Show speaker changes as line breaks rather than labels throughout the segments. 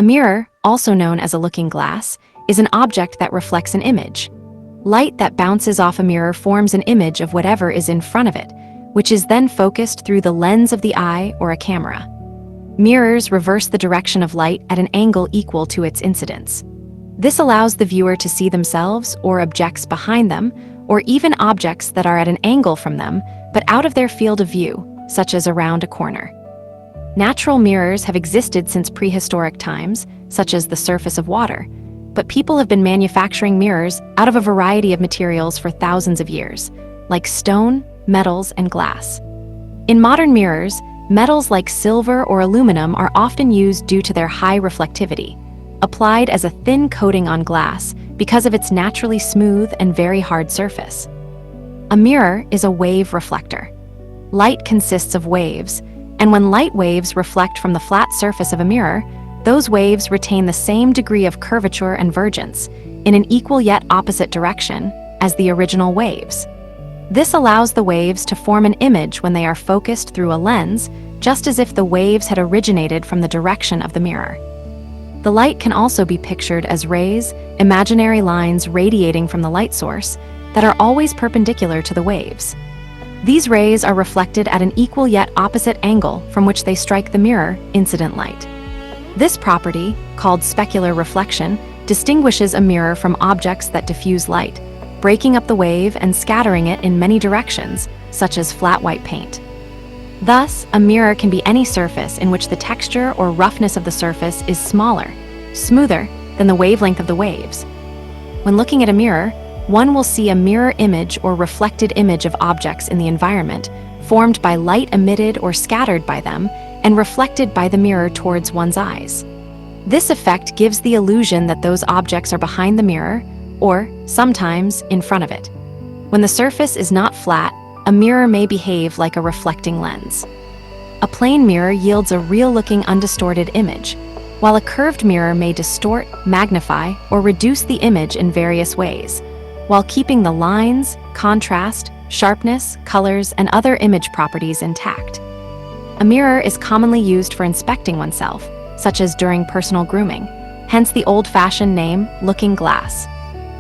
A mirror, also known as a looking glass, is an object that reflects an image. Light that bounces off a mirror forms an image of whatever is in front of it, which is then focused through the lens of the eye or a camera. Mirrors reverse the direction of light at an angle equal to its incidence. This allows the viewer to see themselves or objects behind them, or even objects that are at an angle from them, but out of their field of view, such as around a corner. Natural mirrors have existed since prehistoric times, such as the surface of water, but people have been manufacturing mirrors out of a variety of materials for thousands of years, like stone, metals, and glass. In modern mirrors, metals like silver or aluminum are often used due to their high reflectivity, applied as a thin coating on glass because of its naturally smooth and very hard surface. A mirror is a wave reflector. Light consists of waves, and when light waves reflect from the flat surface of a mirror, those waves retain the same degree of curvature and divergence, in an equal yet opposite direction, as the original waves. This allows the waves to form an image when they are focused through a lens, just as if the waves had originated from the direction of the mirror. The light can also be pictured as rays, imaginary lines radiating from the light source, that are always perpendicular to the waves. These rays are reflected at an equal yet opposite angle from which they strike the mirror, incident light. This property, called specular reflection, distinguishes a mirror from objects that diffuse light, breaking up the wave and scattering it in many directions, such as flat white paint. Thus, a mirror can be any surface in which the texture or roughness of the surface is smaller, smoother than the wavelength of the waves. When looking at a mirror, one will see a mirror image or reflected image of objects in the environment, formed by light emitted or scattered by them, and reflected by the mirror towards one's eyes. This effect gives the illusion that those objects are behind the mirror, or, sometimes, in front of it. When the surface is not flat, a mirror may behave like a reflecting lens. A plain mirror yields a real-looking undistorted image, while a curved mirror may distort, magnify, or reduce the image in various ways, while keeping the lines, contrast, sharpness, colors, and other image properties intact. A mirror is commonly used for inspecting oneself, such as during personal grooming, hence the old-fashioned name, looking glass.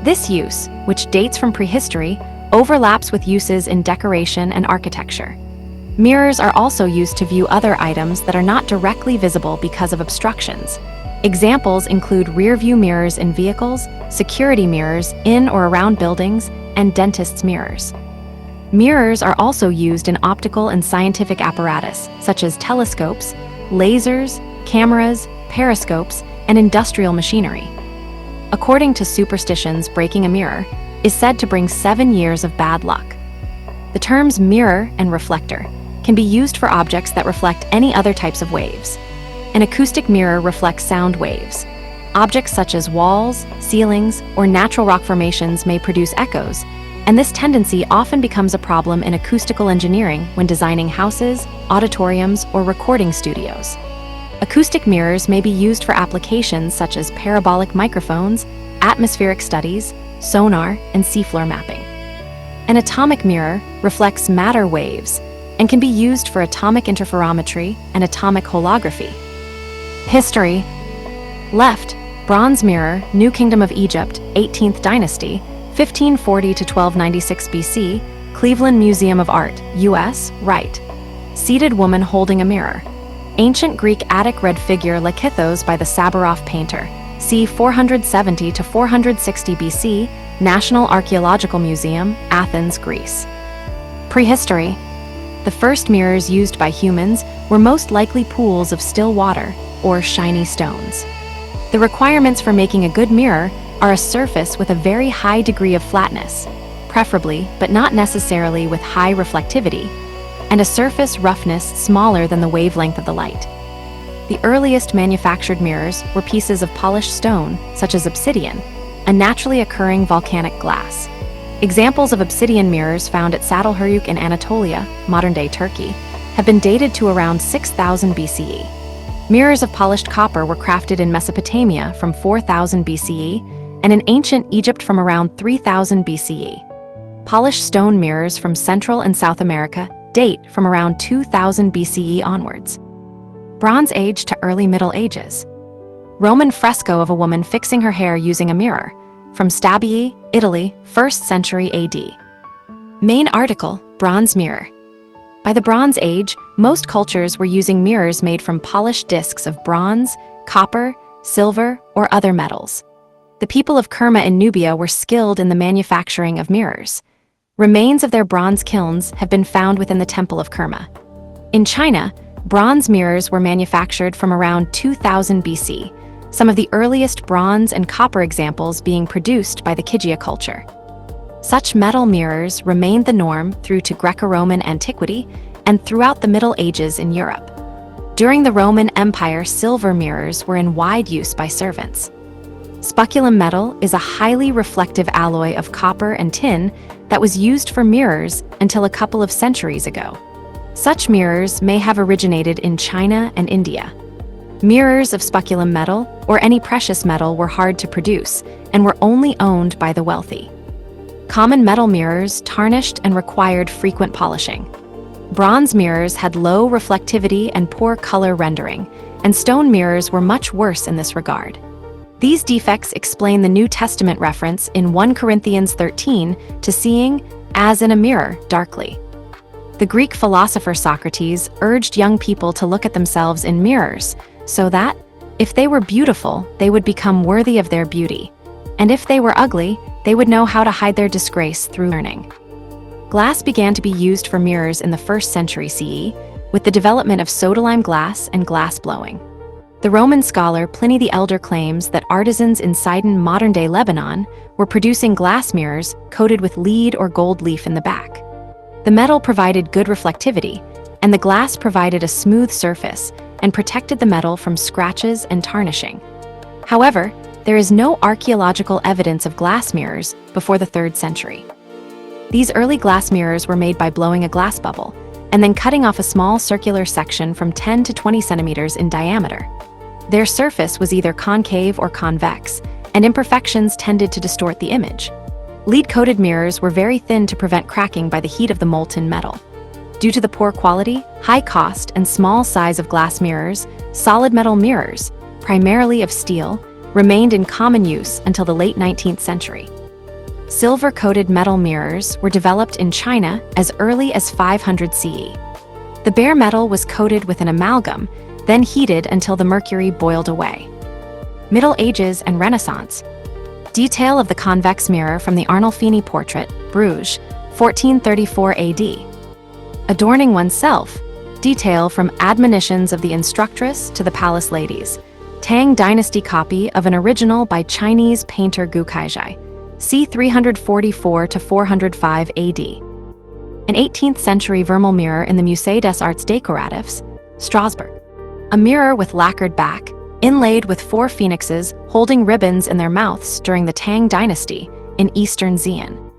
This use, which dates from prehistory, overlaps with uses in decoration and architecture. Mirrors are also used to view other items that are not directly visible because of obstructions. Examples include rear-view mirrors in vehicles, security mirrors in or around buildings, and dentists' mirrors. Mirrors are also used in optical and scientific apparatus, such as telescopes, lasers, cameras, periscopes, and industrial machinery. According to superstitions, breaking a mirror is said to bring 7 years of bad luck. The terms mirror and reflector can be used for objects that reflect any other types of waves. An acoustic mirror reflects sound waves. Objects such as walls, ceilings, or natural rock formations may produce echoes, and this tendency often becomes a problem in acoustical engineering when designing houses, auditoriums, or recording studios. Acoustic mirrors may be used for applications such as parabolic microphones, atmospheric studies, sonar, and seafloor mapping. An atomic mirror reflects matter waves and can be used for atomic interferometry and atomic holography. History. Left, bronze mirror, New Kingdom of Egypt, 18th dynasty, 1540 to 1296 BC, Cleveland Museum of Art, US, right. Seated woman holding a mirror. Ancient Greek Attic red figure Lakithos by the Saburov painter, c. 470 to 460 BC, National Archaeological Museum, Athens, Greece. Prehistory. The first mirrors used by humans were most likely pools of still water, or shiny stones. The requirements for making a good mirror are a surface with a very high degree of flatness, preferably, but not necessarily with high reflectivity, and a surface roughness smaller than the wavelength of the light. The earliest manufactured mirrors were pieces of polished stone, such as obsidian, a naturally occurring volcanic glass. Examples of obsidian mirrors found at Çatalhöyük in Anatolia, modern-day Turkey, have been dated to around 6000 BCE. Mirrors of polished copper were crafted in Mesopotamia from 4000 BCE and in ancient Egypt from around 3000 BCE. Polished stone mirrors from Central and South America date from around 2000 BCE onwards. Bronze Age to early Middle Ages. Roman fresco of a woman fixing her hair using a mirror, from Stabii, Italy, 1st century AD. Main article, bronze mirror. By the Bronze Age, most cultures were using mirrors made from polished discs of bronze, copper, silver, or other metals. The people of Kerma in Nubia were skilled in the manufacturing of mirrors. Remains of their bronze kilns have been found within the Temple of Kerma. In China, bronze mirrors were manufactured from around 2000 BC, some of the earliest bronze and copper examples being produced by the Kijia culture. Such metal mirrors remained the norm through to Greco-Roman antiquity and throughout the Middle Ages in Europe. During the Roman Empire, silver mirrors were in wide use by servants. Speculum metal is a highly reflective alloy of copper and tin that was used for mirrors until a couple of centuries ago. Such mirrors may have originated in China and India. Mirrors of speculum metal or any precious metal were hard to produce and were only owned by the wealthy. Common metal mirrors tarnished and required frequent polishing. Bronze mirrors had low reflectivity and poor color rendering, and stone mirrors were much worse in this regard. These defects explain the New Testament reference in 1 Corinthians 13 to seeing, as in a mirror, darkly. The Greek philosopher Socrates urged young people to look at themselves in mirrors, so that, if they were beautiful, they would become worthy of their beauty, and if they were ugly, they would know how to hide their disgrace through learning. Glass began to be used for mirrors in the 1st century CE, with the development of soda-lime glass and glass blowing. The Roman scholar Pliny the Elder claims that artisans in Sidon, modern-day Lebanon, were producing glass mirrors coated with lead or gold leaf in the back. The metal provided good reflectivity, and the glass provided a smooth surface and protected the metal from scratches and tarnishing. However, there is no archaeological evidence of glass mirrors before the 3rd century. These early glass mirrors were made by blowing a glass bubble and then cutting off a small circular section from 10 to 20 centimeters in diameter. Their surface was either concave or convex, and imperfections tended to distort the image. Lead-coated mirrors were very thin to prevent cracking by the heat of the molten metal. Due to the poor quality, high cost, and small size of glass mirrors, solid metal mirrors, primarily of steel, remained in common use until the late 19th century. Silver-coated metal mirrors were developed in China as early as 500 CE. The bare metal was coated with an amalgam, then heated until the mercury boiled away. Middle Ages and Renaissance. Detail of the convex mirror from the Arnolfini portrait, Bruges, 1434 AD. Adorning oneself. Detail from Admonitions of the Instructress to the Palace Ladies. Tang Dynasty copy of an original by Chinese painter Gu Kaizhai, c. 344 to 405 AD. An 18th century vermeil mirror in the Musée des Arts Décoratifs, Strasbourg. A mirror with lacquered back, inlaid with 4 phoenixes holding ribbons in their mouths during the Tang Dynasty in Eastern Xi'an.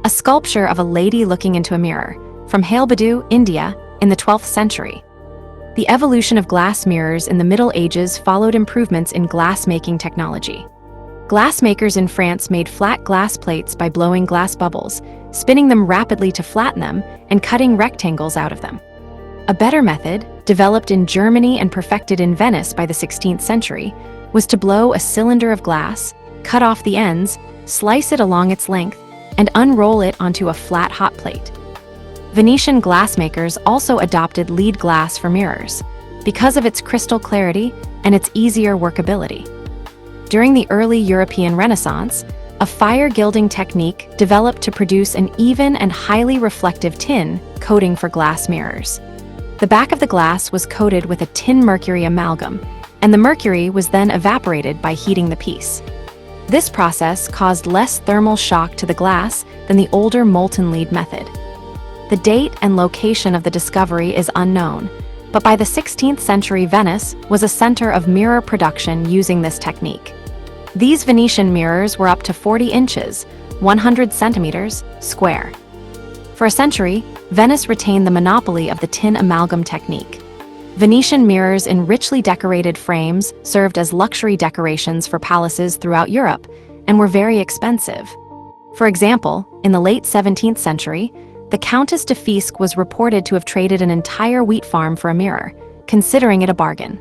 A sculpture of a lady looking into a mirror, from Halebadu, India, in the 12th century. The evolution of glass mirrors in the Middle Ages followed improvements in glass-making technology. Glassmakers in France made flat glass plates by blowing glass bubbles, spinning them rapidly to flatten them, and cutting rectangles out of them. A better method, developed in Germany and perfected in Venice by the 16th century, was to blow a cylinder of glass, cut off the ends, slice it along its length, and unroll it onto a flat hot plate. Venetian glassmakers also adopted lead glass for mirrors, because of its crystal clarity and its easier workability. During the early European Renaissance, a fire gilding technique developed to produce an even and highly reflective tin coating for glass mirrors. The back of the glass was coated with a tin mercury amalgam, and the mercury was then evaporated by heating the piece. This process caused less thermal shock to the glass than the older molten lead method. The date and location of the discovery is unknown, but by the 16th century Venice was a center of mirror production using this technique. These Venetian mirrors were up to 40 inches, 100 centimeters, square. For a century, Venice retained the monopoly of the tin amalgam technique. Venetian mirrors in richly decorated frames served as luxury decorations for palaces throughout Europe and were very expensive. For example, in the late 17th century, the Countess de Fiesque was reported to have traded an entire wheat farm for a mirror, considering it a bargain.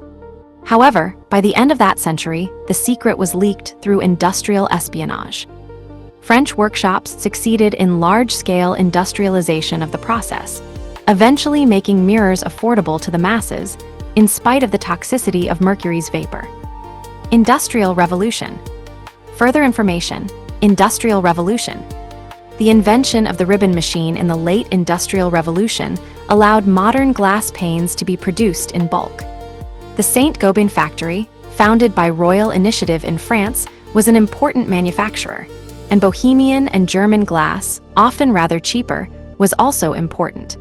However, by the end of that century, the secret was leaked through industrial espionage. French workshops succeeded in large-scale industrialization of the process, eventually making mirrors affordable to the masses, in spite of the toxicity of mercury's vapor. Industrial Revolution. Further information: Industrial Revolution. The invention of the ribbon machine in the late Industrial Revolution allowed modern glass panes to be produced in bulk. The Saint-Gobain factory, founded by Royal Initiative in France, was an important manufacturer, and Bohemian and German glass, often rather cheaper, was also important.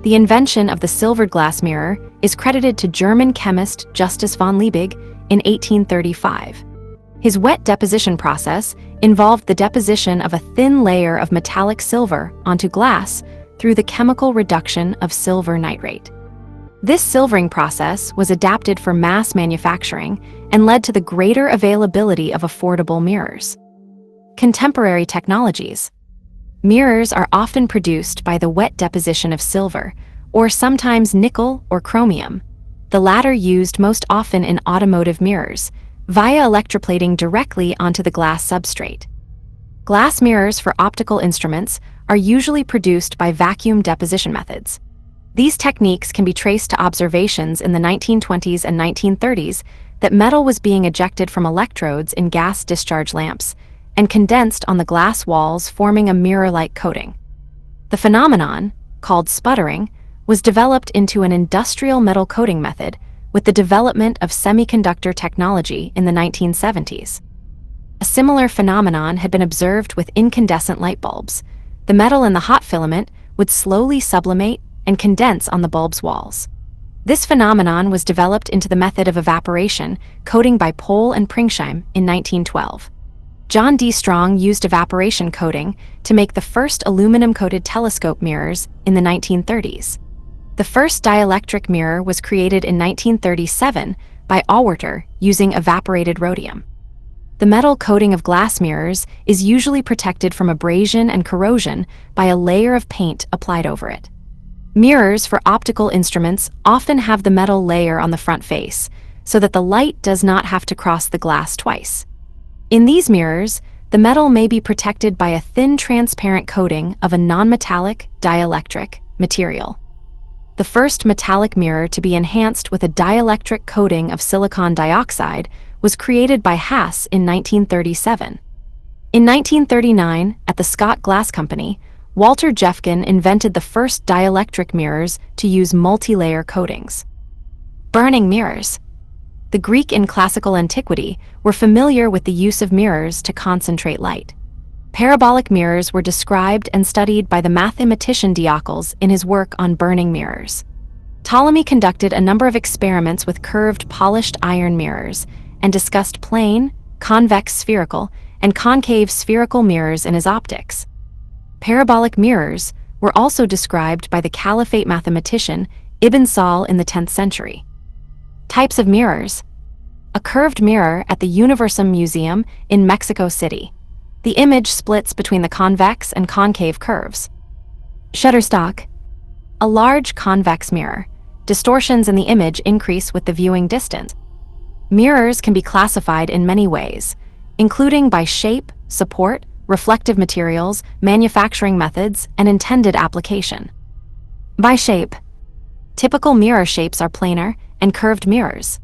The invention of the silvered glass mirror is credited to German chemist Justus von Liebig in 1835. His wet deposition process involved the deposition of a thin layer of metallic silver onto glass through the chemical reduction of silver nitrate. This silvering process was adapted for mass manufacturing and led to the greater availability of affordable mirrors. Contemporary technologies. Mirrors are often produced by the wet deposition of silver, or sometimes nickel or chromium, the latter used most often in automotive mirrors, via electroplating directly onto the glass substrate. Glass mirrors for optical instruments are usually produced by vacuum deposition methods. These techniques can be traced to observations in the 1920s and 1930s that metal was being ejected from electrodes in gas discharge lamps and condensed on the glass walls, forming a mirror-like coating. The phenomenon, called sputtering, was developed into an industrial metal coating method with the development of semiconductor technology in the 1970s. A similar phenomenon had been observed with incandescent light bulbs. The metal in the hot filament would slowly sublimate and condense on the bulb's walls. This phenomenon was developed into the method of evaporation coating by Pohl and Pringsheim in 1912. John D. Strong used evaporation coating to make the first aluminum-coated telescope mirrors in the 1930s. The first dielectric mirror was created in 1937 by Auwerter using evaporated rhodium. The metal coating of glass mirrors is usually protected from abrasion and corrosion by a layer of paint applied over it. Mirrors for optical instruments often have the metal layer on the front face, so that the light does not have to cross the glass twice. In these mirrors, the metal may be protected by a thin transparent coating of a non-metallic dielectric material. The first metallic mirror to be enhanced with a dielectric coating of silicon dioxide was created by Haas in 1937. In 1939, at the Scott Glass Company, Walter Jeffkin invented the first dielectric mirrors to use multi-layer coatings. Burning mirrors. The Greek in classical antiquity were familiar with the use of mirrors to concentrate light. Parabolic mirrors were described and studied by the mathematician Diocles in his work on burning mirrors. Ptolemy conducted a number of experiments with curved polished iron mirrors and discussed plane, convex spherical, and concave spherical mirrors in his optics. Parabolic mirrors were also described by the Caliphate mathematician Ibn Sahl in the 10th century. Types of mirrors. A curved mirror at the Universum Museum in Mexico City. The image splits between the convex and concave curves. Shutterstock. A large convex mirror. Distortions in the image increase with the viewing distance. Mirrors can be classified in many ways, including by shape, support, reflective materials, manufacturing methods, and intended application. By shape. Typical mirror shapes are planar and curved mirrors.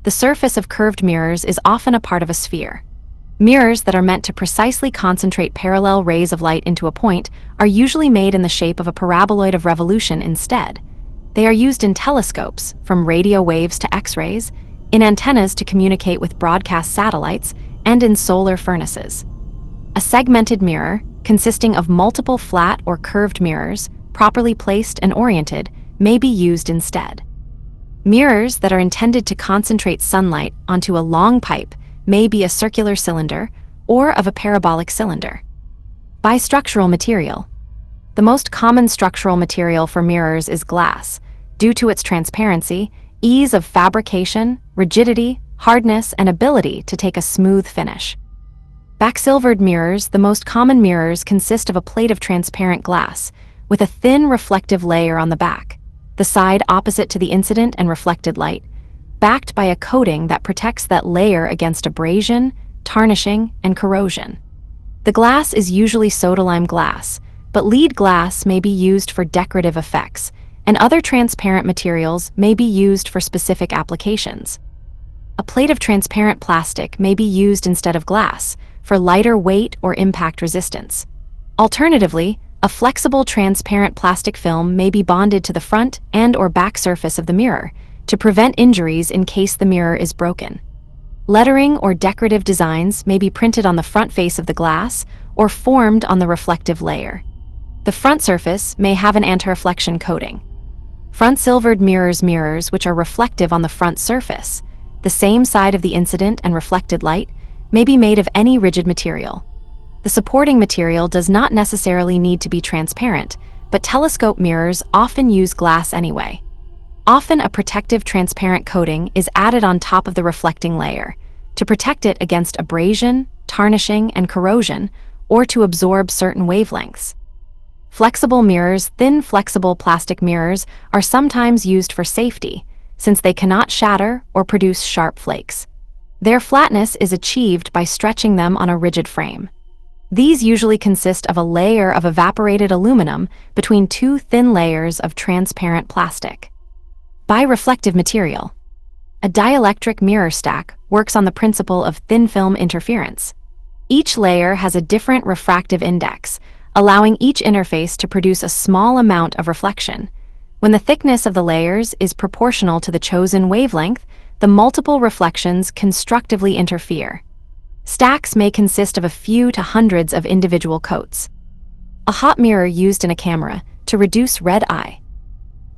The surface of curved mirrors is often a part of a sphere. Mirrors that are meant to precisely concentrate parallel rays of light into a point are usually made in the shape of a paraboloid of revolution instead. They are used in telescopes, from radio waves to X-rays, in antennas to communicate with broadcast satellites, and in solar furnaces. A segmented mirror, consisting of multiple flat or curved mirrors, properly placed and oriented, may be used instead. Mirrors that are intended to concentrate sunlight onto a long pipe may be a circular cylinder or of a parabolic cylinder. Bistructural material. The most common structural material for mirrors is glass, due to its transparency, ease of fabrication, rigidity, hardness, and ability to take a smooth finish. Back-silvered mirrors. The most common mirrors consist of a plate of transparent glass, with a thin reflective layer on the back, the side opposite to the incident and reflected light, backed by a coating that protects that layer against abrasion, tarnishing, and corrosion. The glass is usually soda-lime glass, but lead glass may be used for decorative effects, and other transparent materials may be used for specific applications. A plate of transparent plastic may be used instead of glass for lighter weight or impact resistance. Alternatively, a flexible transparent plastic film may be bonded to the front and/or back surface of the mirror to prevent injuries in case the mirror is broken. Lettering or decorative designs may be printed on the front face of the glass or formed on the reflective layer. The front surface may have an anti-reflection coating. Front silvered mirrors which are reflective on the front surface, the same side of the incident and reflected light, may be made of any rigid material. The supporting material does not necessarily need to be transparent, but telescope mirrors often use glass anyway. Often a protective transparent coating is added on top of the reflecting layer to protect it against abrasion, tarnishing, and corrosion, or to absorb certain wavelengths. Flexible mirrors, thin flexible plastic mirrors, are sometimes used for safety, since they cannot shatter or produce sharp flakes. Their flatness is achieved by stretching them on a rigid frame. These usually consist of a layer of evaporated aluminum between two thin layers of transparent plastic. Bireflective material. A dielectric mirror stack works on the principle of thin film interference. Each layer has a different refractive index, allowing each interface to produce a small amount of reflection. When the thickness of the layers is proportional to the chosen wavelength, the multiple reflections constructively interfere. Stacks may consist of a few to hundreds of individual coats. A hot mirror used in a camera to reduce red eye.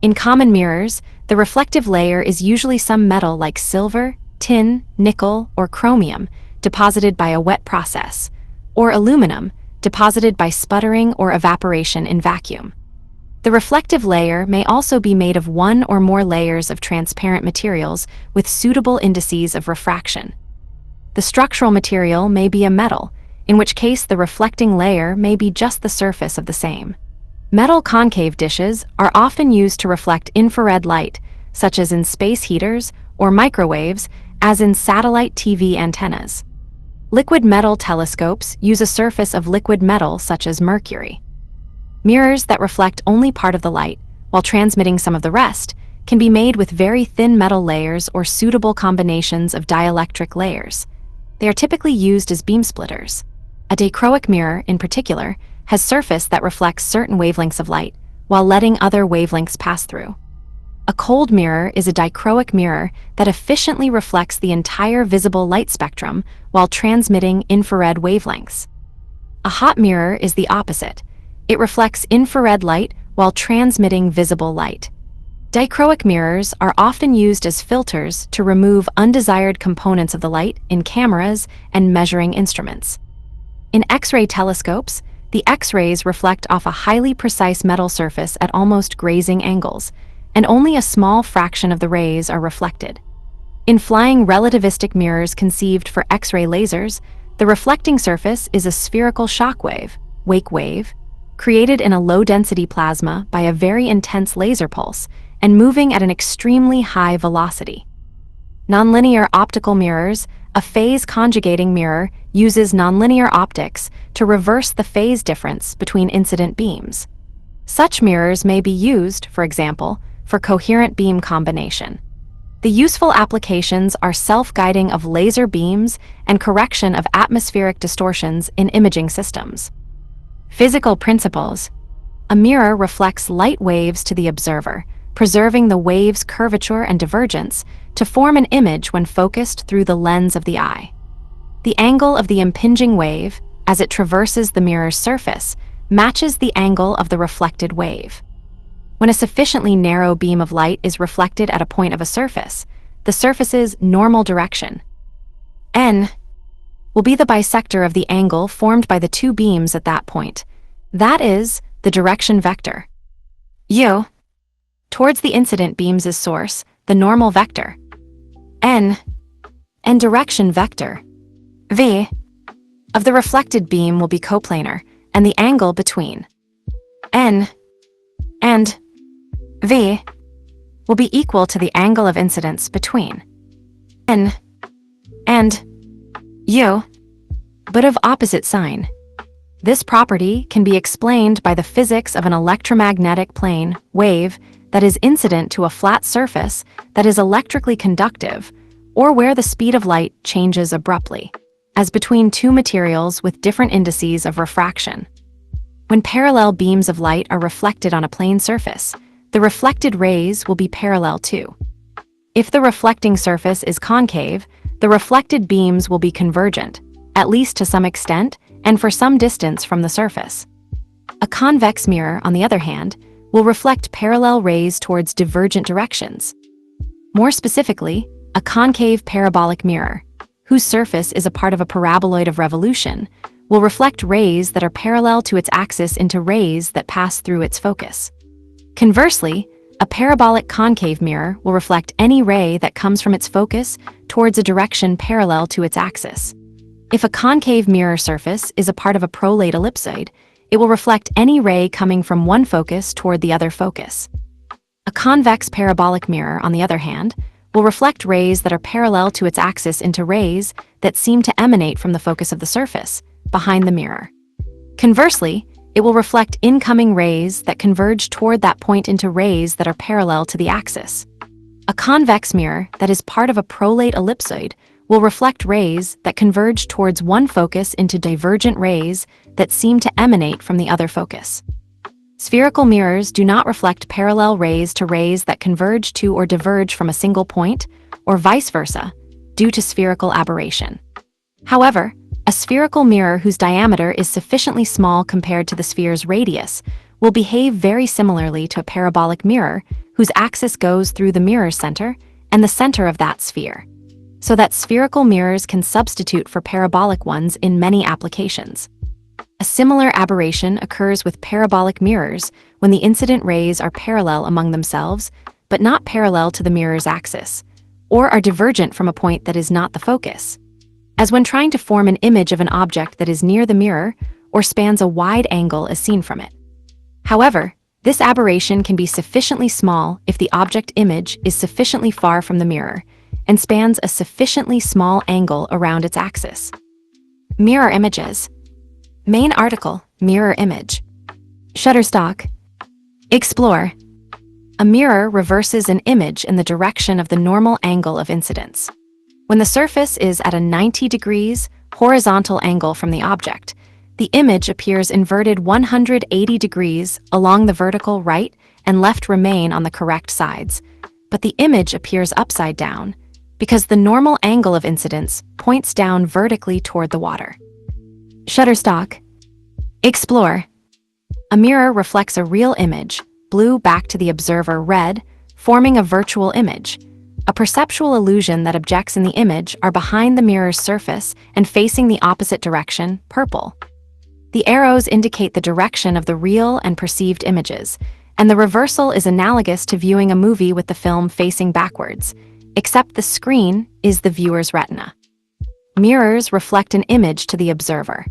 In common mirrors, the reflective layer is usually some metal like silver, tin, nickel, or chromium deposited by a wet process, or aluminum deposited by sputtering or evaporation in vacuum. The reflective layer may also be made of one or more layers of transparent materials with suitable indices of refraction. The structural material may be a metal, in which case the reflecting layer may be just the surface of the same. Metal concave dishes are often used to reflect infrared light, such as in space heaters or microwaves, as in satellite TV antennas. Liquid metal telescopes use a surface of liquid metal such as mercury. Mirrors that reflect only part of the light, while transmitting some of the rest, can be made with very thin metal layers or suitable combinations of dielectric layers. They are typically used as beam splitters. A dichroic mirror, in particular, has surface that reflects certain wavelengths of light, while letting other wavelengths pass through. A cold mirror is a dichroic mirror that efficiently reflects the entire visible light spectrum while transmitting infrared wavelengths. A hot mirror is the opposite. It reflects infrared light while transmitting visible light. Dichroic mirrors are often used as filters to remove undesired components of the light in cameras and measuring instruments. In X-ray telescopes, the X-rays reflect off a highly precise metal surface at almost grazing angles, and only a small fraction of the rays are reflected. In flying relativistic mirrors conceived for X-ray lasers, the reflecting surface is a spherical shock wave, wake wave, created in a low-density plasma by a very intense laser pulse and moving at an extremely high velocity. Nonlinear optical mirrors, a phase conjugating mirror, uses nonlinear optics to reverse the phase difference between incident beams. Such mirrors may be used, for example, for coherent beam combination. The useful applications are self-guiding of laser beams and correction of atmospheric distortions in imaging systems. Physical principles. A mirror reflects light waves to the observer, preserving the wave's curvature and divergence to form an image when focused through the lens of the eye. The angle of the impinging wave, as it traverses the mirror's surface, matches the angle of the reflected wave. When a sufficiently narrow beam of light is reflected at a point of a surface, the surface's normal direction, n, will be the bisector of the angle formed by the two beams at that point. That is, the direction vector, u, towards the incident beam's source, the normal vector, n, and direction vector, v, of the reflected beam will be coplanar, and the angle between n and v will be equal to the angle of incidence between N and U, but of opposite sign. This property can be explained by the physics of an electromagnetic plane wave that is incident to a flat surface that is electrically conductive, or where the speed of light changes abruptly, as between two materials with different indices of refraction. When parallel beams of light are reflected on a plane surface, the reflected rays will be parallel too. If the reflecting surface is concave, the reflected beams will be convergent, at least to some extent, and for some distance from the surface. A convex mirror, on the other hand, will reflect parallel rays towards divergent directions. More specifically, a concave parabolic mirror, whose surface is a part of a paraboloid of revolution, will reflect rays that are parallel to its axis into rays that pass through its focus. Conversely, a parabolic concave mirror will reflect any ray that comes from its focus towards a direction parallel to its axis. If a concave mirror surface is a part of a prolate ellipsoid, it will reflect any ray coming from one focus toward the other focus. A convex parabolic mirror, on the other hand, will reflect rays that are parallel to its axis into rays that seem to emanate from the focus of the surface, behind the mirror. Conversely, it will reflect incoming rays that converge toward that point into rays that are parallel to the axis. A convex mirror that is part of a prolate ellipsoid will reflect rays that converge towards one focus into divergent rays that seem to emanate from the other focus. Spherical mirrors do not reflect parallel rays to rays that converge to or diverge from a single point, or vice versa, due to spherical aberration. However, a spherical mirror whose diameter is sufficiently small compared to the sphere's radius will behave very similarly to a parabolic mirror whose axis goes through the mirror's center and the center of that sphere, so that spherical mirrors can substitute for parabolic ones in many applications. A similar aberration occurs with parabolic mirrors when the incident rays are parallel among themselves, but not parallel to the mirror's axis, or are divergent from a point that is not the focus, as when trying to form an image of an object that is near the mirror or spans a wide angle as seen from it. However, this aberration can be sufficiently small if the object image is sufficiently far from the mirror and spans a sufficiently small angle around its axis. Mirror images. Main article, mirror image. Shutterstock. Explore. A mirror reverses an image in the direction of the normal angle of incidence. When the surface is at a 90 degrees horizontal angle from the object, the image appears inverted 180 degrees along the vertical right and left remain on the correct sides, but the image appears upside down because the normal angle of incidence points down vertically toward the water. Shutterstock. Explore. A mirror reflects a real image, blue back to the observer red, forming a virtual image. A perceptual illusion that objects in the image are behind the mirror's surface and facing the opposite direction, purple. The arrows indicate the direction of the real and perceived images, and the reversal is analogous to viewing a movie with the film facing backwards, except the screen is the viewer's retina. Mirrors reflect an image to the observer.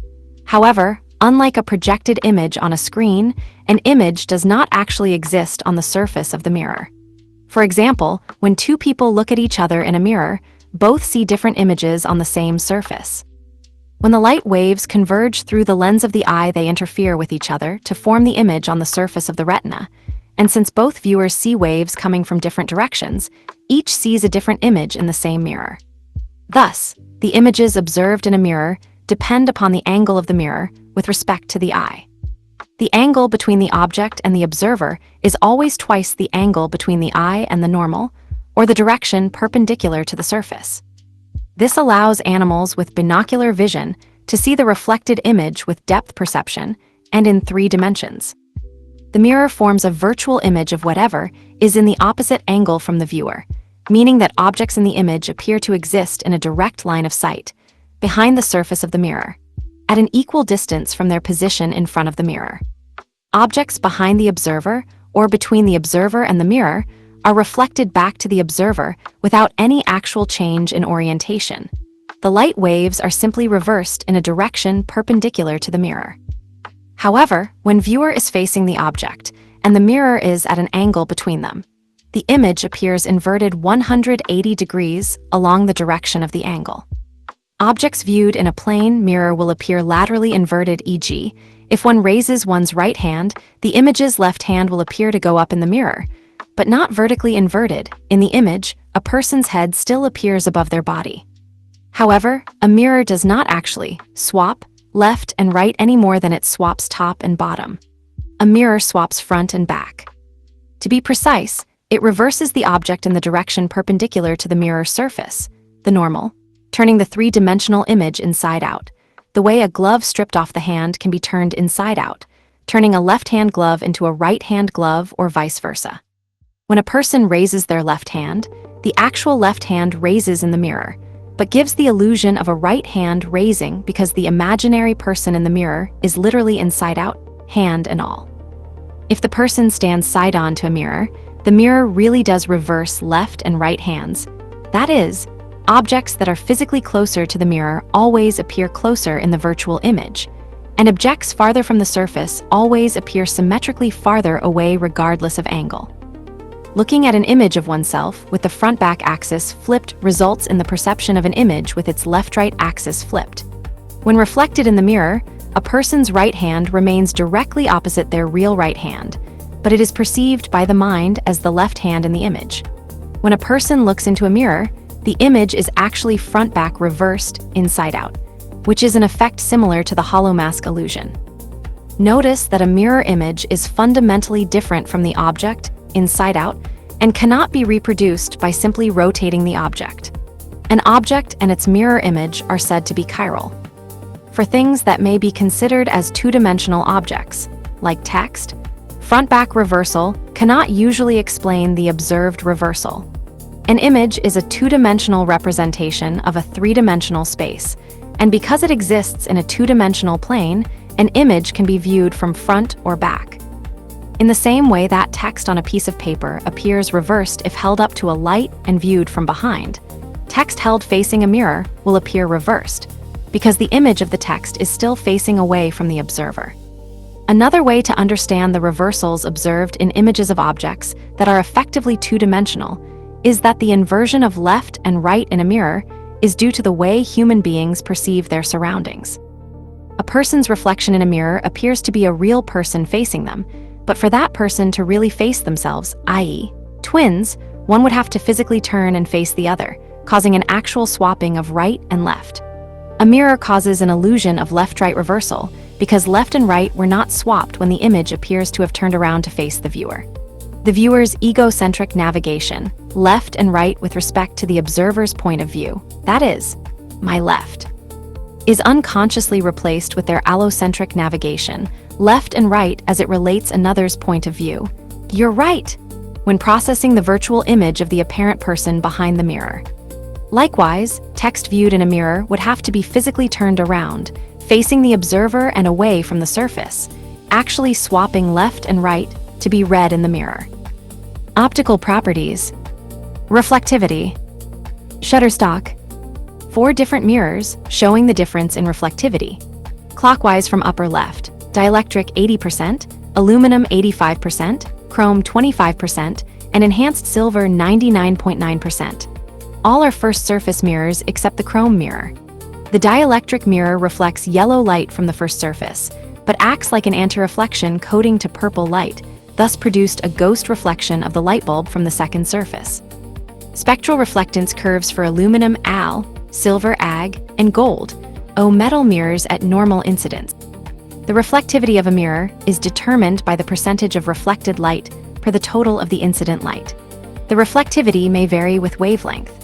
However, unlike a projected image on a screen, an image does not actually exist on the surface of the mirror. For example, when two people look at each other in a mirror, both see different images on the same surface. When the light waves converge through the lens of the eye, they interfere with each other to form the image on the surface of the retina, and since both viewers see waves coming from different directions, each sees a different image in the same mirror. Thus, the images observed in a mirror depend upon the angle of the mirror with respect to the eye. The angle between the object and the observer is always twice the angle between the eye and the normal, or the direction perpendicular to the surface. This allows animals with binocular vision to see the reflected image with depth perception and in 3 dimensions. The mirror forms a virtual image of whatever is in the opposite angle from the viewer, meaning that objects in the image appear to exist in a direct line of sight, behind the surface of the mirror, at an equal distance from their position in front of the mirror. Objects behind the observer, or between the observer and the mirror, are reflected back to the observer without any actual change in orientation. The light waves are simply reversed in a direction perpendicular to the mirror. However, when viewer is facing the object, and the mirror is at an angle between them, the image appears inverted 180 degrees along the direction of the angle. Objects viewed in a plane mirror will appear laterally inverted, e.g., if one raises one's right hand, the image's left hand will appear to go up in the mirror, but not vertically inverted. In the image, a person's head still appears above their body. However, a mirror does not actually swap left and right any more than it swaps top and bottom. A mirror swaps front and back. To be precise, it reverses the object in the direction perpendicular to the mirror surface, the normal, turning the three-dimensional image inside out, the way a glove stripped off the hand can be turned inside out, turning a left-hand glove into a right-hand glove or vice versa. When a person raises their left hand, the actual left hand raises in the mirror, but gives the illusion of a right hand raising because the imaginary person in the mirror is literally inside out, hand and all. If the person stands side-on to a mirror, the mirror really does reverse left and right hands. That is, objects that are physically closer to the mirror always appear closer in the virtual image, and objects farther from the surface always appear symmetrically farther away regardless of angle. Looking at an image of oneself with the front-back axis flipped results in the perception of an image with its left-right axis flipped. When reflected in the mirror, a person's right hand remains directly opposite their real right hand, but it is perceived by the mind as the left hand in the image. When a person looks into a mirror, the image is actually front-back reversed inside out, which is an effect similar to the hollow mask illusion. Notice that a mirror image is fundamentally different from the object inside out and cannot be reproduced by simply rotating the object. An object and its mirror image are said to be chiral. For things that may be considered as two-dimensional objects, like text, front-back reversal cannot usually explain the observed reversal. An image is a two-dimensional representation of a three-dimensional space, and because it exists in a two-dimensional plane, an image can be viewed from front or back. In the same way that text on a piece of paper appears reversed if held up to a light and viewed from behind, text held facing a mirror will appear reversed, because the image of the text is still facing away from the observer. Another way to understand the reversals observed in images of objects that are effectively two-dimensional is that the inversion of left and right in a mirror is due to the way human beings perceive their surroundings. A person's reflection in a mirror appears to be a real person facing them, but for that person to really face themselves, i.e., twins, one would have to physically turn and face the other, causing an actual swapping of right and left. A mirror causes an illusion of left-right reversal because left and right were not swapped when the image appears to have turned around to face the viewer. The viewer's egocentric navigation, left and right with respect to the observer's point of view, that is, my left, is unconsciously replaced with their allocentric navigation, left and right as it relates another's point of view, your right, when processing the virtual image of the apparent person behind the mirror. Likewise, text viewed in a mirror would have to be physically turned around, facing the observer and away from the surface, actually swapping left and right to be read in the mirror. Optical properties. Reflectivity. Shutterstock. 4 different mirrors showing the difference in reflectivity. Clockwise from upper left, dielectric 80%, aluminum 85%, chrome 25%, and enhanced silver 99.9%. All are first surface mirrors except the chrome mirror. The dielectric mirror reflects yellow light from the first surface, but acts like an anti-reflection coating to purple light, thus produced a ghost reflection of the light bulb from the second surface. Spectral reflectance curves for aluminum Al, silver Ag, and gold O metal mirrors at normal incidence. The reflectivity of a mirror is determined by the percentage of reflected light per the total of the incident light. The reflectivity may vary with wavelength.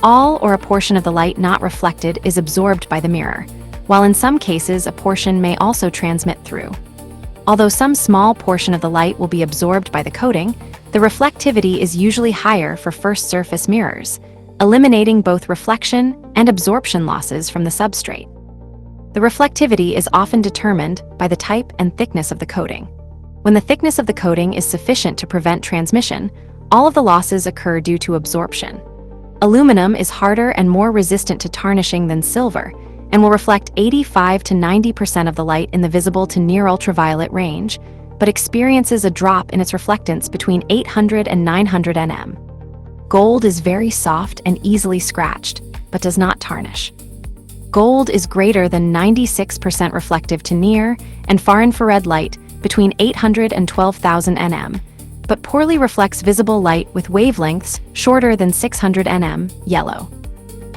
All or a portion of the light not reflected is absorbed by the mirror, while in some cases a portion may also transmit through. Although some small portion of the light will be absorbed by the coating, the reflectivity is usually higher for first surface mirrors, eliminating both reflection and absorption losses from the substrate. The reflectivity is often determined by the type and thickness of the coating. When the thickness of the coating is sufficient to prevent transmission, all of the losses occur due to absorption. Aluminum is harder and more resistant to tarnishing than silver, and will reflect 85 to 90% of the light in the visible to near ultraviolet range, but experiences a drop in its reflectance between 800 and 900 nm. Gold is very soft and easily scratched, but does not tarnish. Gold is greater than 96% reflective to near and far infrared light between 800 and 12,000 nm, but poorly reflects visible light with wavelengths shorter than 600 nm, yellow.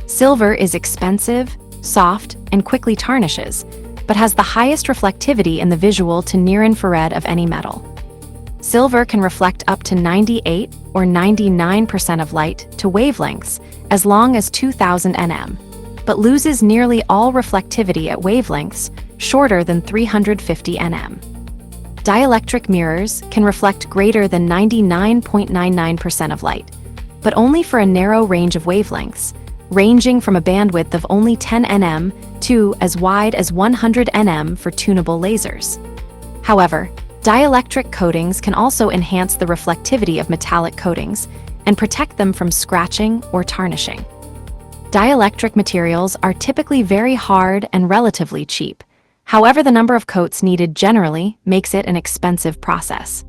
Silver is expensive, soft, and quickly tarnishes, but has the highest reflectivity in the visual to near-infrared of any metal. Silver can reflect up to 98 or 99% of light to wavelengths as long as 2000 nm, but loses nearly all reflectivity at wavelengths shorter than 350 nm. Dielectric mirrors can reflect greater than 99.99% of light, but only for a narrow range of wavelengths, ranging from a bandwidth of only 10 nm to as wide as 100 nm for tunable lasers. However, dielectric coatings can also enhance the reflectivity of metallic coatings and protect them from scratching or tarnishing. Dielectric materials are typically very hard and relatively cheap. However, the number of coats needed generally makes it an expensive process.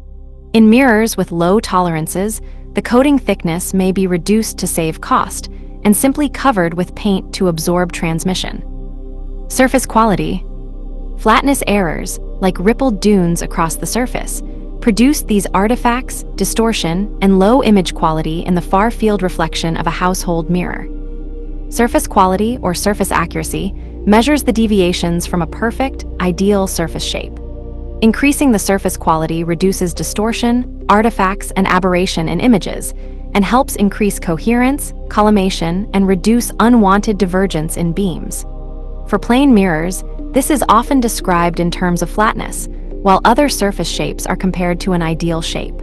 In mirrors with low tolerances, the coating thickness may be reduced to save cost and simply covered with paint to absorb transmission. Surface quality. Flatness errors, like rippled dunes across the surface, produce these artifacts, distortion, and low image quality in the far-field reflection of a household mirror. Surface quality, or surface accuracy, measures the deviations from a perfect, ideal surface shape. Increasing the surface quality reduces distortion, artifacts, and aberration in images, and helps increase coherence, collimation, and reduce unwanted divergence in beams. For plane mirrors, this is often described in terms of flatness, while other surface shapes are compared to an ideal shape.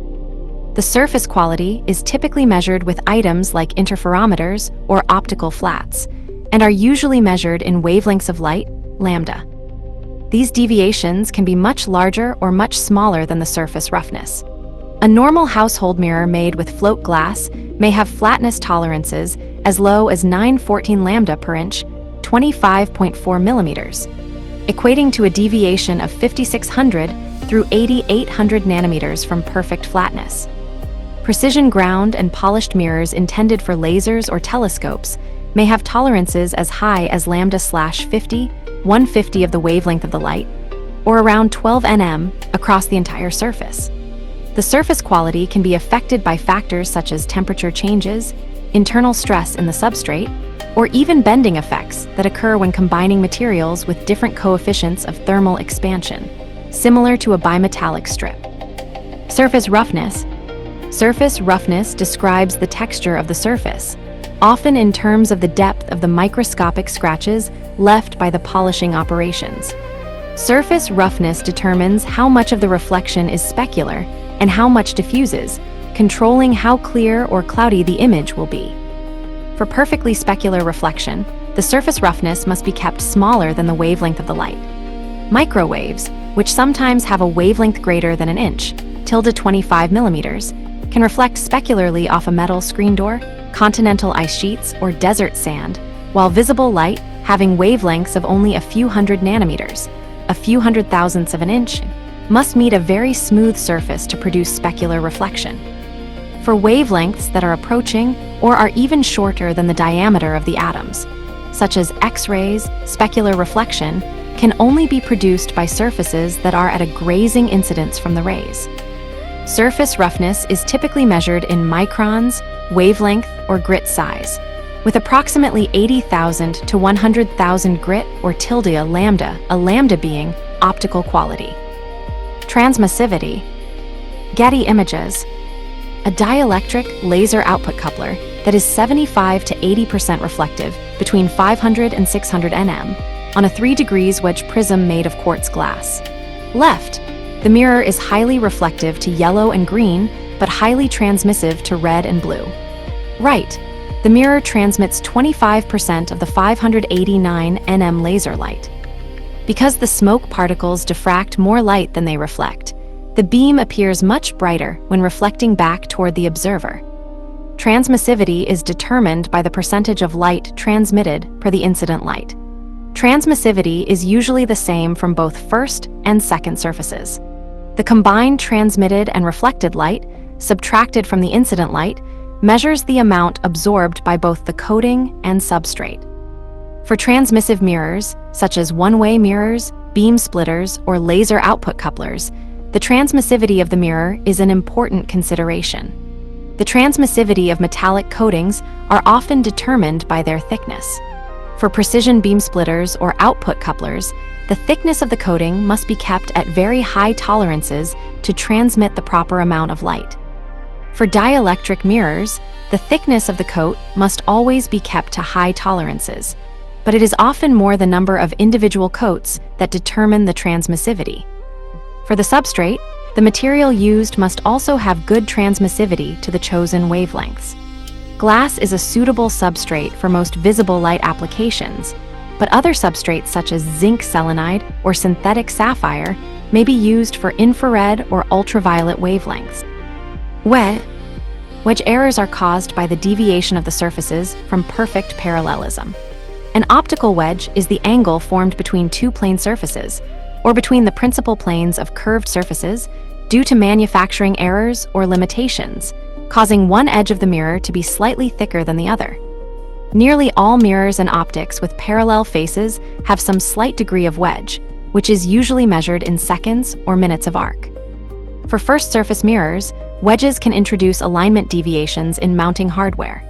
The surface quality is typically measured with items like interferometers or optical flats, and are usually measured in wavelengths of light, lambda. These deviations can be much larger or much smaller than the surface roughness. A normal household mirror made with float glass may have flatness tolerances as low as 914 lambda per inch, 25.4 millimeters, equating to a deviation of 5600 through 8800 nanometers from perfect flatness. Precision ground and polished mirrors intended for lasers or telescopes may have tolerances as high as lambda/50, 1/50 of the wavelength of the light, or around 12 nm across the entire surface. The surface quality can be affected by factors such as temperature changes, internal stress in the substrate, or even bending effects that occur when combining materials with different coefficients of thermal expansion, similar to a bimetallic strip. Surface roughness. Surface roughness describes the texture of the surface, often in terms of the depth of the microscopic scratches left by the polishing operations. Surface roughness determines how much of the reflection is specular and how much diffuses, controlling how clear or cloudy the image will be. For perfectly specular reflection, the surface roughness must be kept smaller than the wavelength of the light. Microwaves, which sometimes have a wavelength greater than an inch, (25 millimeters, can reflect specularly off a metal screen door, continental ice sheets, or desert sand, while visible light, having wavelengths of only a few hundred nanometers, a few hundred thousandths of an inch, must meet a very smooth surface to produce specular reflection. For wavelengths that are approaching or are even shorter than the diameter of the atoms, such as X-rays, specular reflection can only be produced by surfaces that are at a grazing incidence from the rays. Surface roughness is typically measured in microns, wavelength, or grit size, with approximately 80,000 to 100,000 grit or tilde a lambda being optical quality. Transmissivity. Getty images. A dielectric laser output coupler that is 75 to 80% reflective between 500 and 600 nm on a 3 degrees wedge prism made of quartz glass. Left, the mirror is highly reflective to yellow and green, but highly transmissive to red and blue. Right, the mirror transmits 25% of the 589 nm laser light. Because the smoke particles diffract more light than they reflect, the beam appears much brighter when reflecting back toward the observer. Transmissivity is determined by the percentage of light transmitted per the incident light. Transmissivity is usually the same from both first and second surfaces. The combined transmitted and reflected light, subtracted from the incident light, measures the amount absorbed by both the coating and substrate. For transmissive mirrors, such as one-way mirrors, beam splitters, or laser output couplers, the transmissivity of the mirror is an important consideration. The transmissivity of metallic coatings are often determined by their thickness. For precision beam splitters or output couplers, the thickness of the coating must be kept at very high tolerances to transmit the proper amount of light. For dielectric mirrors, the thickness of the coat must always be kept to high tolerances, but it is often more the number of individual coats that determine the transmissivity. For the substrate, the material used must also have good transmissivity to the chosen wavelengths. Glass is a suitable substrate for most visible light applications, but other substrates such as zinc selenide or synthetic sapphire may be used for infrared or ultraviolet wavelengths. Wedge errors are caused by the deviation of the surfaces from perfect parallelism. An optical wedge is the angle formed between two plane surfaces, or between the principal planes of curved surfaces, due to manufacturing errors or limitations, causing one edge of the mirror to be slightly thicker than the other. Nearly all mirrors and optics with parallel faces have some slight degree of wedge, which is usually measured in seconds or minutes of arc. For first surface mirrors, wedges can introduce alignment deviations in mounting hardware.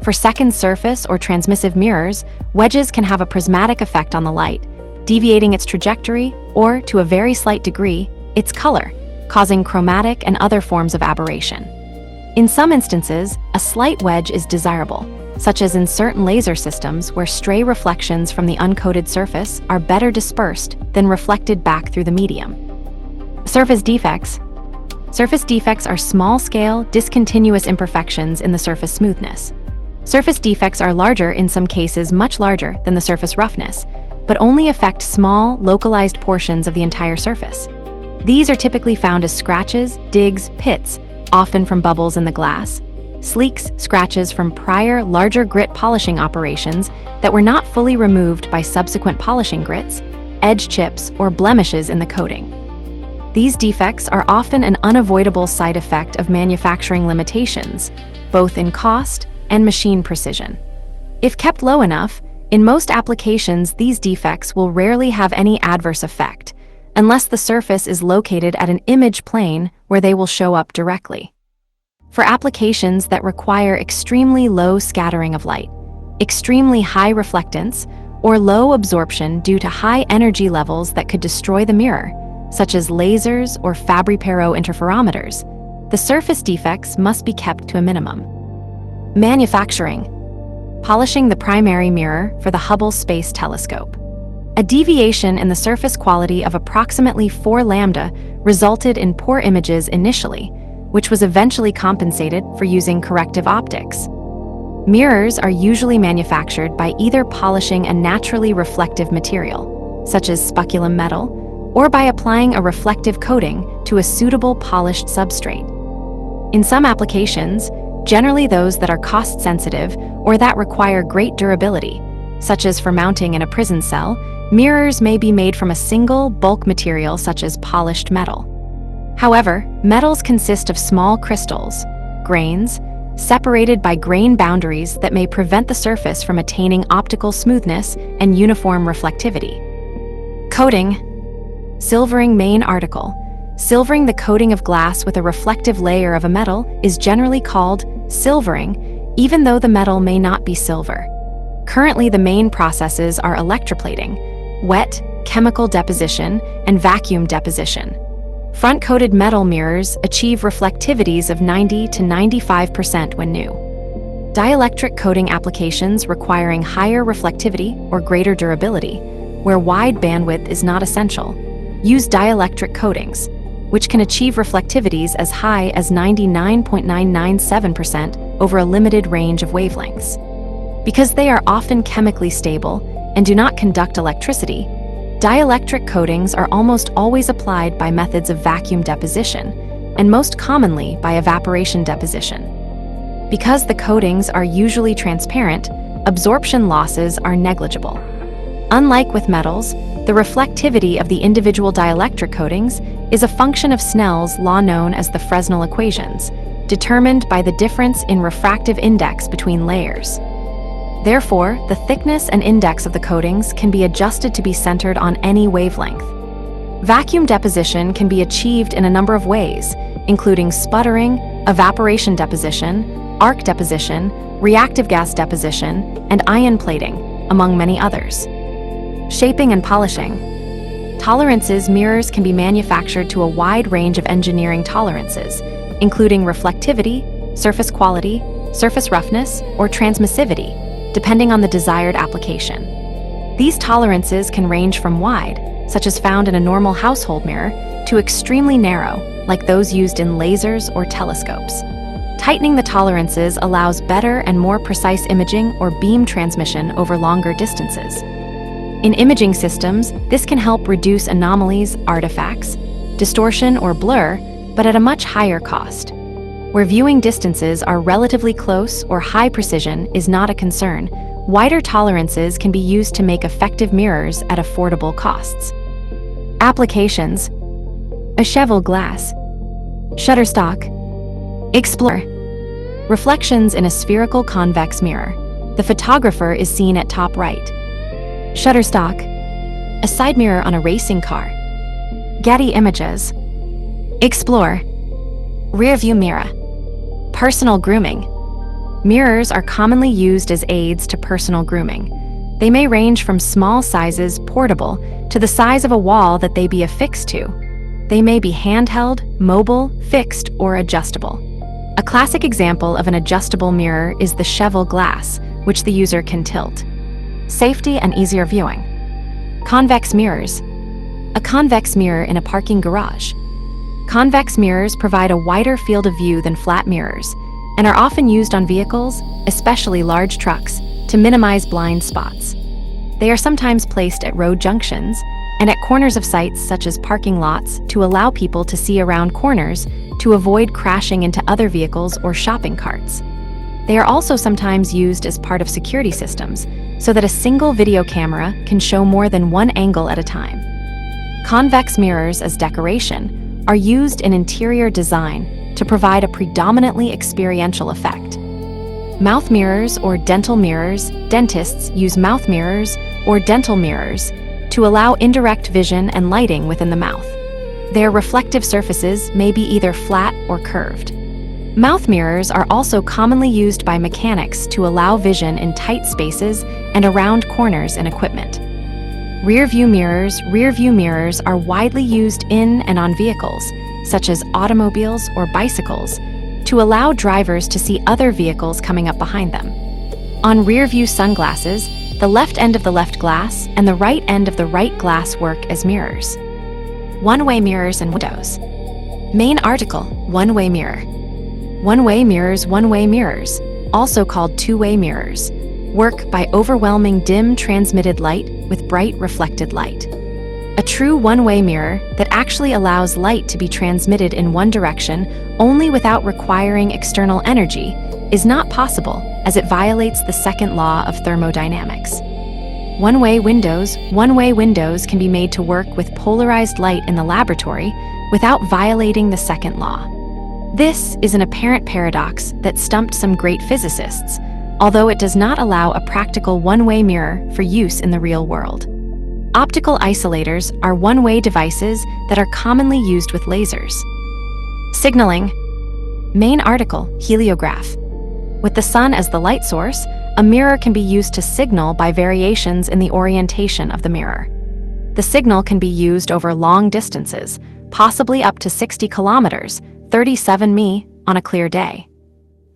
For second surface or transmissive mirrors, wedges can have a prismatic effect on the light, deviating its trajectory or, to a very slight degree, its color, causing chromatic and other forms of aberration. In some instances, a slight wedge is desirable, such as in certain laser systems where stray reflections from the uncoated surface are better dispersed than reflected back through the medium. Surface defects. Surface defects are small-scale, discontinuous imperfections in the surface smoothness. Surface defects are larger, in some cases much larger, than the surface roughness, but only affect small, localized portions of the entire surface. These are typically found as scratches, digs, pits, often from bubbles in the glass, sleeks, scratches from prior, larger grit polishing operations that were not fully removed by subsequent polishing grits, edge chips, or blemishes in the coating. These defects are often an unavoidable side effect of manufacturing limitations, both in cost and machine precision. If kept low enough, in most applications these defects will rarely have any adverse effect, unless the surface is located at an image plane where they will show up directly. For applications that require extremely low scattering of light, extremely high reflectance, or low absorption due to high energy levels that could destroy the mirror, such as lasers or Fabry-Perot interferometers, the surface defects must be kept to a minimum. Manufacturing. Polishing the primary mirror for the Hubble Space Telescope. A deviation in the surface quality of approximately 4 lambda resulted in poor images initially, which was eventually compensated for using corrective optics. Mirrors are usually manufactured by either polishing a naturally reflective material, such as speculum metal, or by applying a reflective coating to a suitable polished substrate. In some applications, generally those that are cost-sensitive or that require great durability, such as for mounting in a prison cell, mirrors may be made from a single bulk material such as polished metal. However, metals consist of small crystals, grains, separated by grain boundaries that may prevent the surface from attaining optical smoothness and uniform reflectivity. Coating. Silvering. Main article. Silvering the coating of glass with a reflective layer of a metal is generally called silvering, even though the metal may not be silver. Currently, the main processes are electroplating, wet, chemical deposition, and vacuum deposition. Front-coated metal mirrors achieve reflectivities of 90 to 95% when new. Dielectric coating applications requiring higher reflectivity or greater durability, where wide bandwidth is not essential, use dielectric coatings, which can achieve reflectivities as high as 99.997% over a limited range of wavelengths. Because they are often chemically stable and do not conduct electricity, dielectric coatings are almost always applied by methods of vacuum deposition, and most commonly by evaporation deposition. Because the coatings are usually transparent, absorption losses are negligible. Unlike with metals, The reflectivity of the individual dielectric coatings is a function of Snell's law known as the Fresnel equations, determined by the difference in refractive index between layers. Therefore, the thickness and index of the coatings can be adjusted to be centered on any wavelength. Vacuum deposition can be achieved in a number of ways, including sputtering, evaporation deposition, arc deposition, reactive gas deposition, and ion plating, among many others. Shaping and polishing. Tolerances mirrors can be manufactured to a wide range of engineering tolerances, including reflectivity, surface quality, surface roughness, or transmissivity, depending on the desired application. These tolerances can range from wide, such as found in a normal household mirror, to extremely narrow, like those used in lasers or telescopes. Tightening the tolerances allows better and more precise imaging or beam transmission over longer distances. In imaging systems, this can help reduce anomalies, artifacts, distortion, or blur, but at a much higher cost. Where viewing distances are relatively close or high precision is not a concern, wider tolerances can be used to make effective mirrors at affordable costs. Applications: a cheval glass, shutterstock, explore. Reflections in a spherical convex mirror. The photographer is seen at top right. Shutterstock, a side mirror on a racing car. Getty Images. Explore. Rearview mirror. Personal grooming. Mirrors are commonly used as aids to personal grooming. They may range from small sizes, portable, to the size of a wall that they be affixed to. They may be handheld, mobile, fixed, or adjustable. A classic example of an adjustable mirror is the cheval glass, which the user can tilt. Safety and easier viewing. Convex mirrors. A convex mirror in a parking garage. Convex mirrors provide a wider field of view than flat mirrors, and are often used on vehicles, especially large trucks, to minimize blind spots. They are sometimes placed at road junctions and at corners of sites such as parking lots to allow people to see around corners to avoid crashing into other vehicles or shopping carts. They are also sometimes used as part of security systems, so that a single video camera can show more than one angle at a time. Convex mirrors as decoration are used in interior design to provide a predominantly experiential effect. Mouth mirrors or dental mirrors. Dentists use mouth mirrors or dental mirrors to allow indirect vision and lighting within the mouth. Their reflective surfaces may be either flat or curved. Mouth mirrors are also commonly used by mechanics to allow vision in tight spaces and around corners in equipment. Rear-view mirrors. Rear-view mirrors are widely used in and on vehicles, such as automobiles or bicycles, to allow drivers to see other vehicles coming up behind them. On rear-view sunglasses, the left end of the left glass and the right end of the right glass work as mirrors. One-way mirrors and windows. Main article: one-way mirror. One-way mirrors. One-way mirrors, also called two-way mirrors, work by overwhelming dim transmitted light with bright reflected light. A true one-way mirror that actually allows light to be transmitted in one direction only without requiring external energy is not possible, as it violates the second law of thermodynamics. One-way windows. One-way windows can be made to work with polarized light in the laboratory without violating the second law. This is an apparent paradox that stumped some great physicists, although it does not allow a practical one-way mirror for use in the real world. Optical isolators are one-way devices that are commonly used with lasers. Signaling. Main article: heliograph. With the sun as the light source, a mirror can be used to signal by variations in the orientation of the mirror. The signal can be used over long distances, possibly up to 60 kilometers, 37 mi, on a clear day.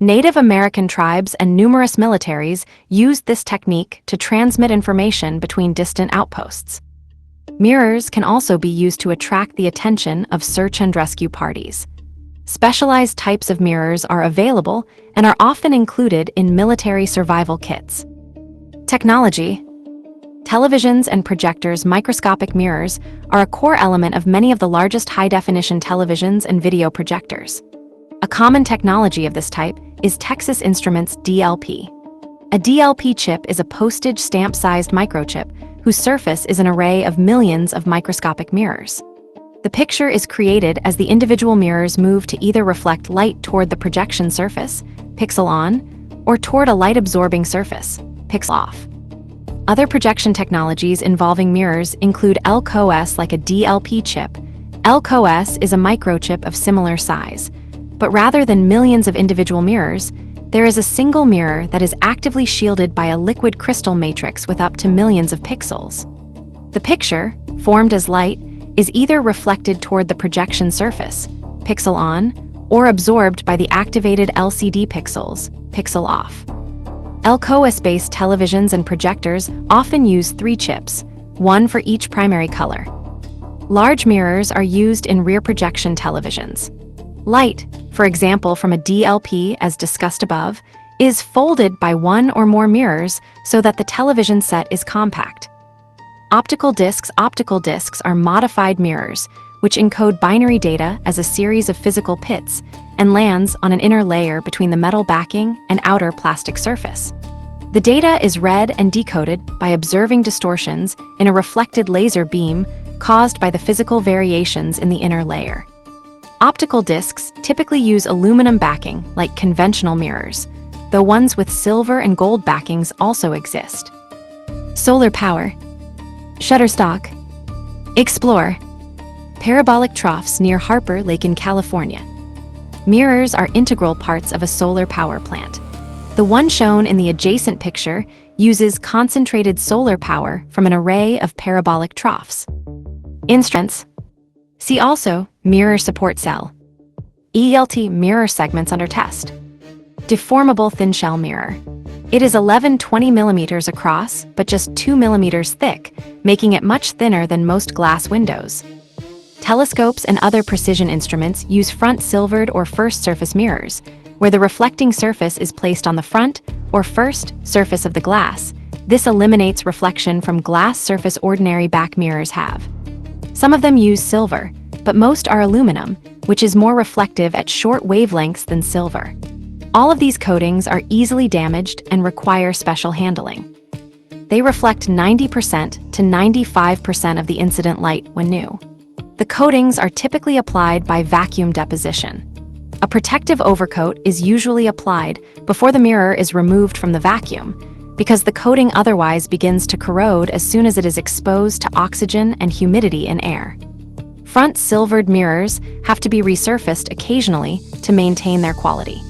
Native American tribes and numerous militaries used this technique to transmit information between distant outposts. Mirrors can also be used to attract the attention of search and rescue parties. Specialized types of mirrors are available and are often included in military survival kits. Technology. Televisions and projectors. Microscopic mirrors are a core element of many of the largest high-definition televisions and video projectors. A common technology of this type is Texas Instruments DLP. A DLP chip is a postage stamp-sized microchip whose surface is an array of millions of microscopic mirrors. The picture is created as the individual mirrors move to either reflect light toward the projection surface, pixel on, or toward a light-absorbing surface, pixel off. Other projection technologies involving mirrors include LCoS, like a DLP chip. LCoS is a microchip of similar size, but rather than millions of individual mirrors, there is a single mirror that is actively shielded by a liquid crystal matrix with up to millions of pixels. The picture, formed as light, is either reflected toward the projection surface, pixel on, or absorbed by the activated LCD pixels, pixel off. LCoS-based televisions and projectors often use 3 chips, one for each primary color. Large mirrors are used in rear projection televisions. Light, for example from a DLP as discussed above, is folded by one or more mirrors so that the television set is compact. Optical discs are modified mirrors, which encode binary data as a series of physical pits and lands on an inner layer between the metal backing and outer plastic surface. The data is read and decoded by observing distortions in a reflected laser beam caused by the physical variations in the inner layer. Optical discs typically use aluminum backing like conventional mirrors, though ones with silver and gold backings also exist. Solar power. Shutterstock. Explore. Parabolic troughs near Harper Lake in California. Mirrors are integral parts of a solar power plant. The one shown in the adjacent picture uses concentrated solar power from an array of parabolic troughs. Instruments. See also mirror support cell. ELT mirror segments under test. Deformable thin shell mirror. It is 11-20 millimeters across, but just 2 millimeters thick, making it much thinner than most glass windows. Telescopes and other precision instruments use front silvered or first surface mirrors, where the reflecting surface is placed on the front or first surface of the glass. This eliminates reflection from glass surface ordinary back mirrors have. Some of them use silver, but most are aluminum, which is more reflective at short wavelengths than silver. All of these coatings are easily damaged and require special handling. They reflect 90% to 95% of the incident light when new. The coatings are typically applied by vacuum deposition. A protective overcoat is usually applied before the mirror is removed from the vacuum, because the coating otherwise begins to corrode as soon as it is exposed to oxygen and humidity in air. Front silvered mirrors have to be resurfaced occasionally to maintain their quality.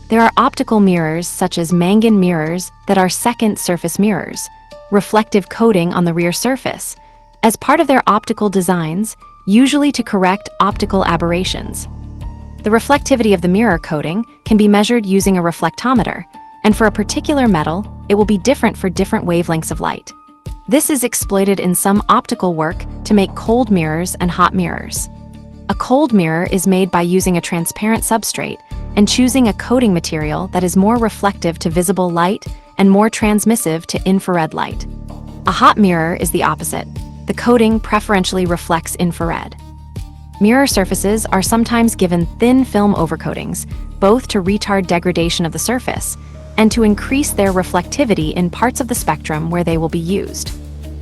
There are optical mirrors such as Mangan mirrors that are second surface mirrors, reflective coating on the rear surface, as part of their optical designs, usually to correct optical aberrations. The reflectivity of the mirror coating can be measured using a reflectometer, and for a particular metal, it will be different for different wavelengths of light. This is exploited in some optical work to make cold mirrors and hot mirrors. A cold mirror is made by using a transparent substrate and choosing a coating material that is more reflective to visible light and more transmissive to infrared light. A hot mirror is the opposite. The coating preferentially reflects infrared. Mirror surfaces are sometimes given thin film overcoatings, both to retard degradation of the surface and to increase their reflectivity in parts of the spectrum where they will be used.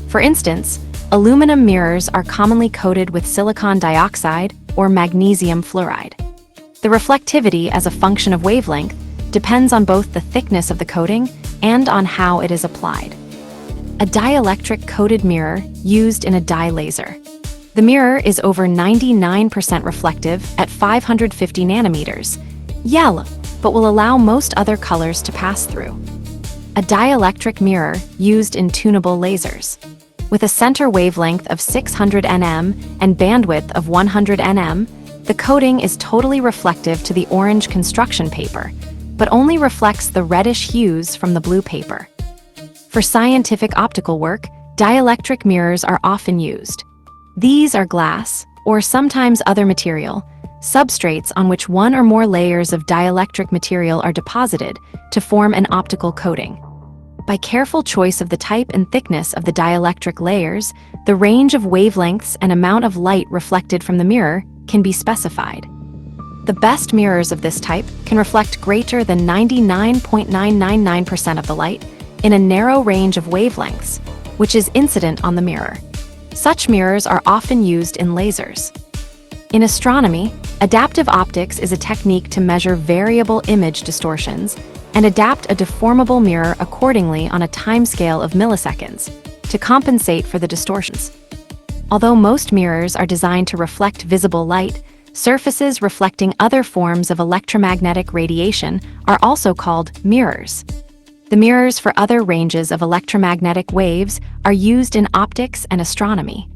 For instance, aluminum mirrors are commonly coated with silicon dioxide or magnesium fluoride. The reflectivity as a function of wavelength depends on both the thickness of the coating and on how it is applied. A dielectric coated mirror used in a dye laser. The mirror is over 99% reflective at 550 nanometers, yellow, but will allow most other colors to pass through. A dielectric mirror used in tunable lasers. With a center wavelength of 600 nm and bandwidth of 100 nm, the coating is totally reflective to the orange construction paper, but only reflects the reddish hues from the blue paper. For scientific optical work, dielectric mirrors are often used. These are glass, or sometimes other material, substrates on which one or more layers of dielectric material are deposited to form an optical coating. By careful choice of the type and thickness of the dielectric layers, the range of wavelengths and amount of light reflected from the mirror can be specified. The best mirrors of this type can reflect greater than 99.999% of the light in a narrow range of wavelengths, which is incident on the mirror. Such mirrors are often used in lasers. In astronomy, adaptive optics is a technique to measure variable image distortions and adapt a deformable mirror accordingly on a timescale of milliseconds to compensate for the distortions. Although most mirrors are designed to reflect visible light, surfaces reflecting other forms of electromagnetic radiation are also called mirrors. The mirrors for other ranges of electromagnetic waves are used in optics and astronomy.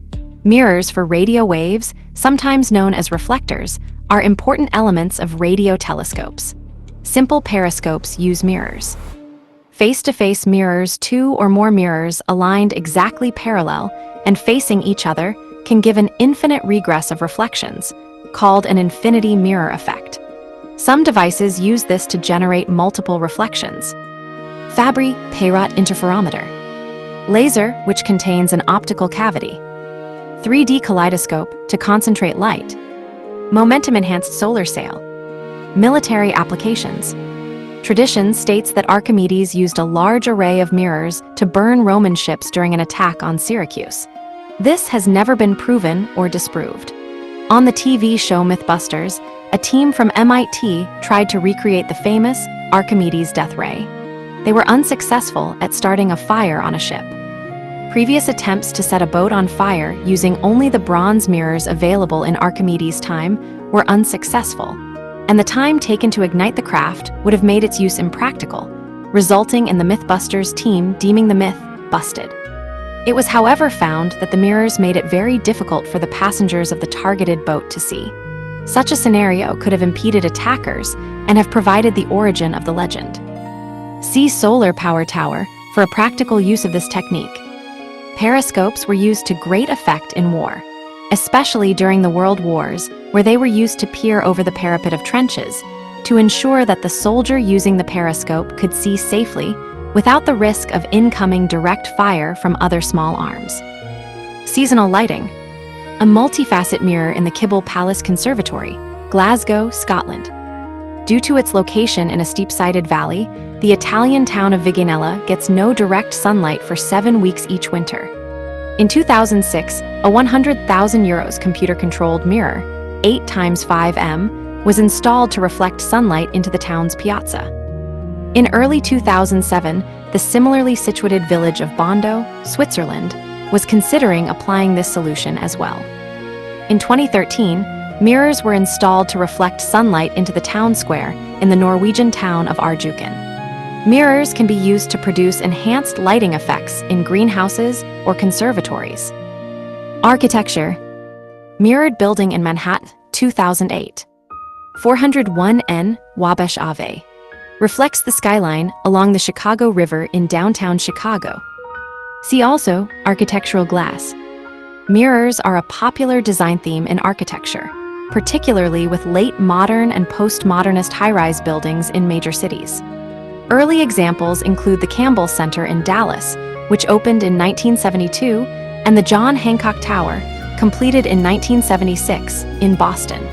Mirrors for radio waves, sometimes known as reflectors, are important elements of radio telescopes. Simple periscopes use mirrors. Face-to-face mirrors, two or more mirrors aligned exactly parallel and facing each other, can give an infinite regress of reflections, called an infinity mirror effect. Some devices use this to generate multiple reflections. Fabry-Perot interferometer. Laser, which contains an optical cavity. 3D kaleidoscope to concentrate light. Momentum-enhanced solar sail. Military applications. Tradition states that Archimedes used a large array of mirrors to burn Roman ships during an attack on Syracuse. This has never been proven or disproved. On the TV show Mythbusters, a team from MIT tried to recreate the famous Archimedes death ray. They were unsuccessful at starting a fire on a ship. Previous attempts to set a boat on fire using only the bronze mirrors available in Archimedes' time were unsuccessful, and the time taken to ignite the craft would have made its use impractical, resulting in the Mythbusters team deeming the myth busted. It was, however, found that the mirrors made it very difficult for the passengers of the targeted boat to see. Such a scenario could have impeded attackers and have provided the origin of the legend. See solar power tower for a practical use of this technique. Periscopes were used to great effect in war, especially during the World Wars, where they were used to peer over the parapet of trenches to ensure that the soldier using the periscope could see safely without the risk of incoming direct fire from other small arms. Seasonal lighting. A multifacet mirror in the Kibble Palace Conservatory, Glasgow, Scotland. Due to its location in a steep-sided valley, the Italian town of Viganella gets no direct sunlight for 7 weeks each winter. In 2006, a €100,000 computer-controlled mirror, 8 × 5 was installed to reflect sunlight into the town's piazza. In early 2007, the similarly situated village of Bondo, Switzerland, was considering applying this solution as well. In 2013, mirrors were installed to reflect sunlight into the town square in the Norwegian town of Arjuken. Mirrors can be used to produce enhanced lighting effects in greenhouses or conservatories. Architecture. Mirrored building in Manhattan, 2008. 401 N Wabash Ave. Reflects the skyline along the Chicago River in downtown Chicago. See also architectural glass. Mirrors are a popular design theme in architecture, particularly with late modern and postmodernist high-rise buildings in major cities. Early examples include the Campbell Center in Dallas, which opened in 1972, and the John Hancock Tower, completed in 1976, in Boston.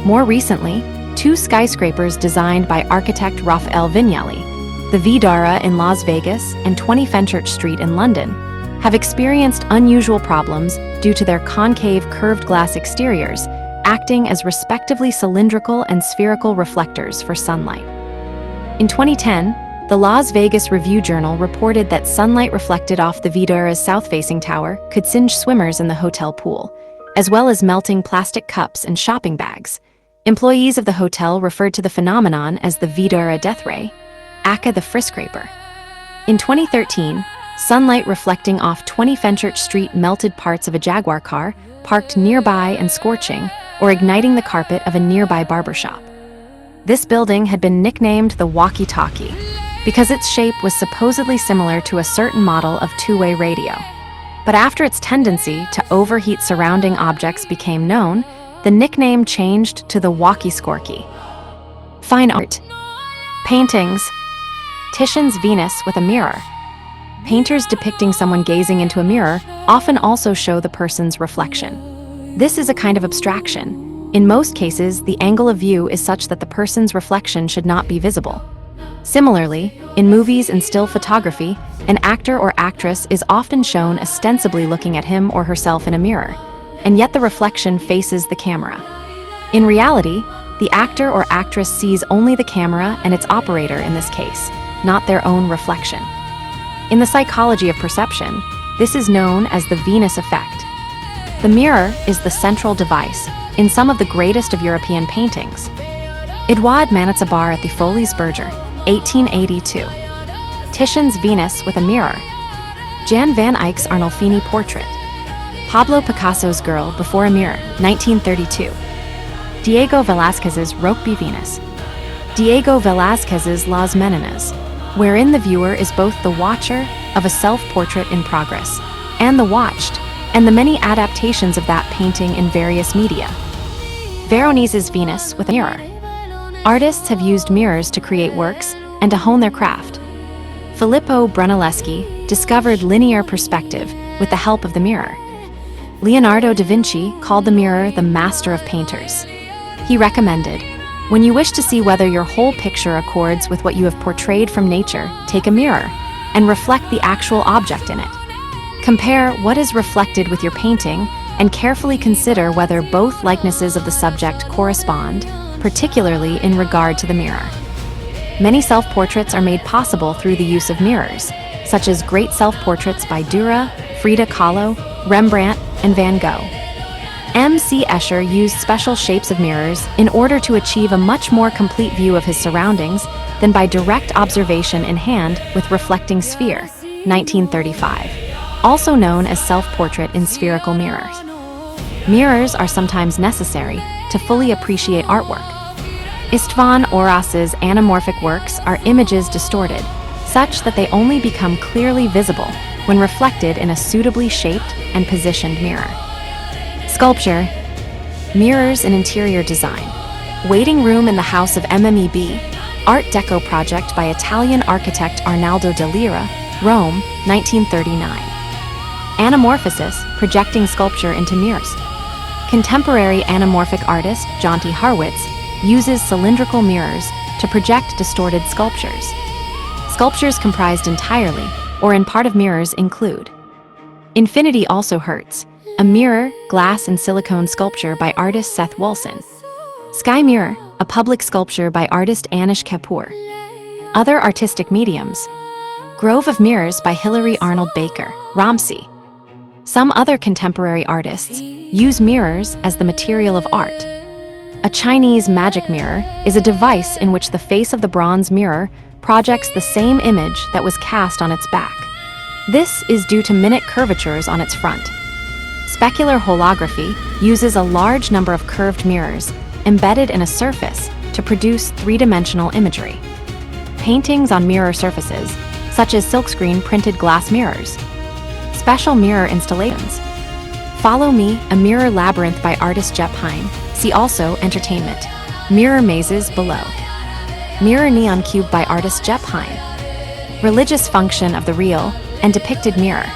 More recently, 2 skyscrapers designed by architect Raphael Vignelli, the Vdara in Las Vegas and 20 Fenchurch Street in London, have experienced unusual problems due to their concave curved glass exteriors, acting as respectively cylindrical and spherical reflectors for sunlight. In 2010, the Las Vegas Review-Journal reported that sunlight reflected off the Vdara's south-facing tower could singe swimmers in the hotel pool, as well as melting plastic cups and shopping bags. Employees of the hotel referred to the phenomenon as the Vdara death ray, aka the friscraper. In 2013, sunlight reflecting off 20 Fenchurch Street melted parts of a Jaguar car parked nearby and scorching or igniting the carpet of a nearby barbershop. This building had been nicknamed the walkie-talkie because its shape was supposedly similar to a certain model of two-way radio. But after its tendency to overheat surrounding objects became known, the nickname changed to the walkie-scorky. Fine art. Paintings. Titian's Venus with a mirror. Painters depicting someone gazing into a mirror often also show the person's reflection. This is a kind of abstraction. In most cases, the angle of view is such that the person's reflection should not be visible. Similarly, in movies and still photography, an actor or actress is often shown ostensibly looking at him or herself in a mirror, and yet the reflection faces the camera. In reality, the actor or actress sees only the camera and its operator in this case, not their own reflection. In the psychology of perception, this is known as the Venus effect. The mirror is the central device in some of the greatest of European paintings. Edouard Manet's Bar at the Folies Berger, 1882. Titian's Venus with a Mirror. Jan van Eyck's Arnolfini Portrait. Pablo Picasso's Girl Before a Mirror, 1932. Diego Velázquez's Rokeby Venus. Diego Velázquez's Las Meninas, wherein the viewer is both the watcher of a self-portrait in progress and the watched, and the many adaptations of that painting in various media. Veronese's Venus with a Mirror. Artists have used mirrors to create works and to hone their craft. Filippo Brunelleschi discovered linear perspective with the help of the mirror. Leonardo da Vinci called the mirror the master of painters. He recommended, when you wish to see whether your whole picture accords with what you have portrayed from nature, take a mirror and reflect the actual object in it. Compare what is reflected with your painting and carefully consider whether both likenesses of the subject correspond, particularly in regard to the mirror. Many self-portraits are made possible through the use of mirrors, such as great self-portraits by Dürer, Frida Kahlo, Rembrandt, and Van Gogh. M.C. Escher used special shapes of mirrors in order to achieve a much more complete view of his surroundings than by direct observation in hand with reflecting sphere, 1935, also known as self-portrait in spherical mirrors. Mirrors are sometimes necessary to fully appreciate artwork. István Orasz's anamorphic works are images distorted, such that they only become clearly visible when reflected in a suitably shaped and positioned mirror. Sculpture. Mirrors in interior design. Waiting room in the house of MMEB, Art Deco project by Italian architect Arnaldo de Lira, Rome, 1939. Anamorphosis, projecting sculpture into mirrors. Contemporary anamorphic artist Jonty Harwitz uses cylindrical mirrors to project distorted sculptures. Sculptures comprised entirely or in part of mirrors include Infinity Also Hurts, a mirror, glass, and silicone sculpture by artist Seth Wolson. Sky Mirror, a public sculpture by artist Anish Kapoor. Other artistic mediums. Grove of Mirrors by Hilary Arnold Baker, Ramsey. Some other contemporary artists use mirrors as the material of art. A Chinese magic mirror is a device in which the face of the bronze mirror projects the same image that was cast on its back. This is due to minute curvatures on its front. Specular holography uses a large number of curved mirrors embedded in a surface to produce three-dimensional imagery. Paintings on mirror surfaces, such as silkscreen printed glass mirrors. Special mirror installations. Follow Me, a Mirror Labyrinth by artist Jep Hein. See also Entertainment. Mirror Mazes below. Mirror Neon Cube by artist Jep Hein. Religious function of the real and depicted mirror.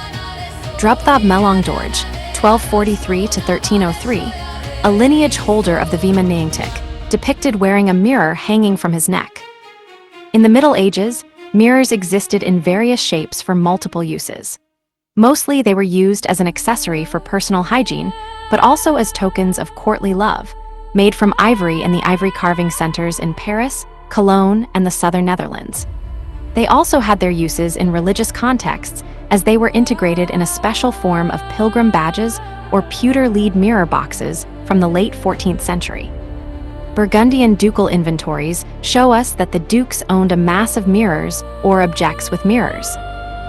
Drupthab Melong Dorje, 1243 to 1303, a lineage holder of the Vima Ningtik, depicted wearing a mirror hanging from his neck. In the Middle Ages, mirrors existed in various shapes for multiple uses. Mostly they were used as an accessory for personal hygiene, but also as tokens of courtly love, made from ivory in the ivory carving centers in Paris, Cologne, and the southern Netherlands. They also had their uses in religious contexts as they were integrated in a special form of pilgrim badges or pewter lead mirror boxes from the late 14th century. Burgundian ducal inventories show us that the dukes owned a mass of mirrors or objects with mirrors,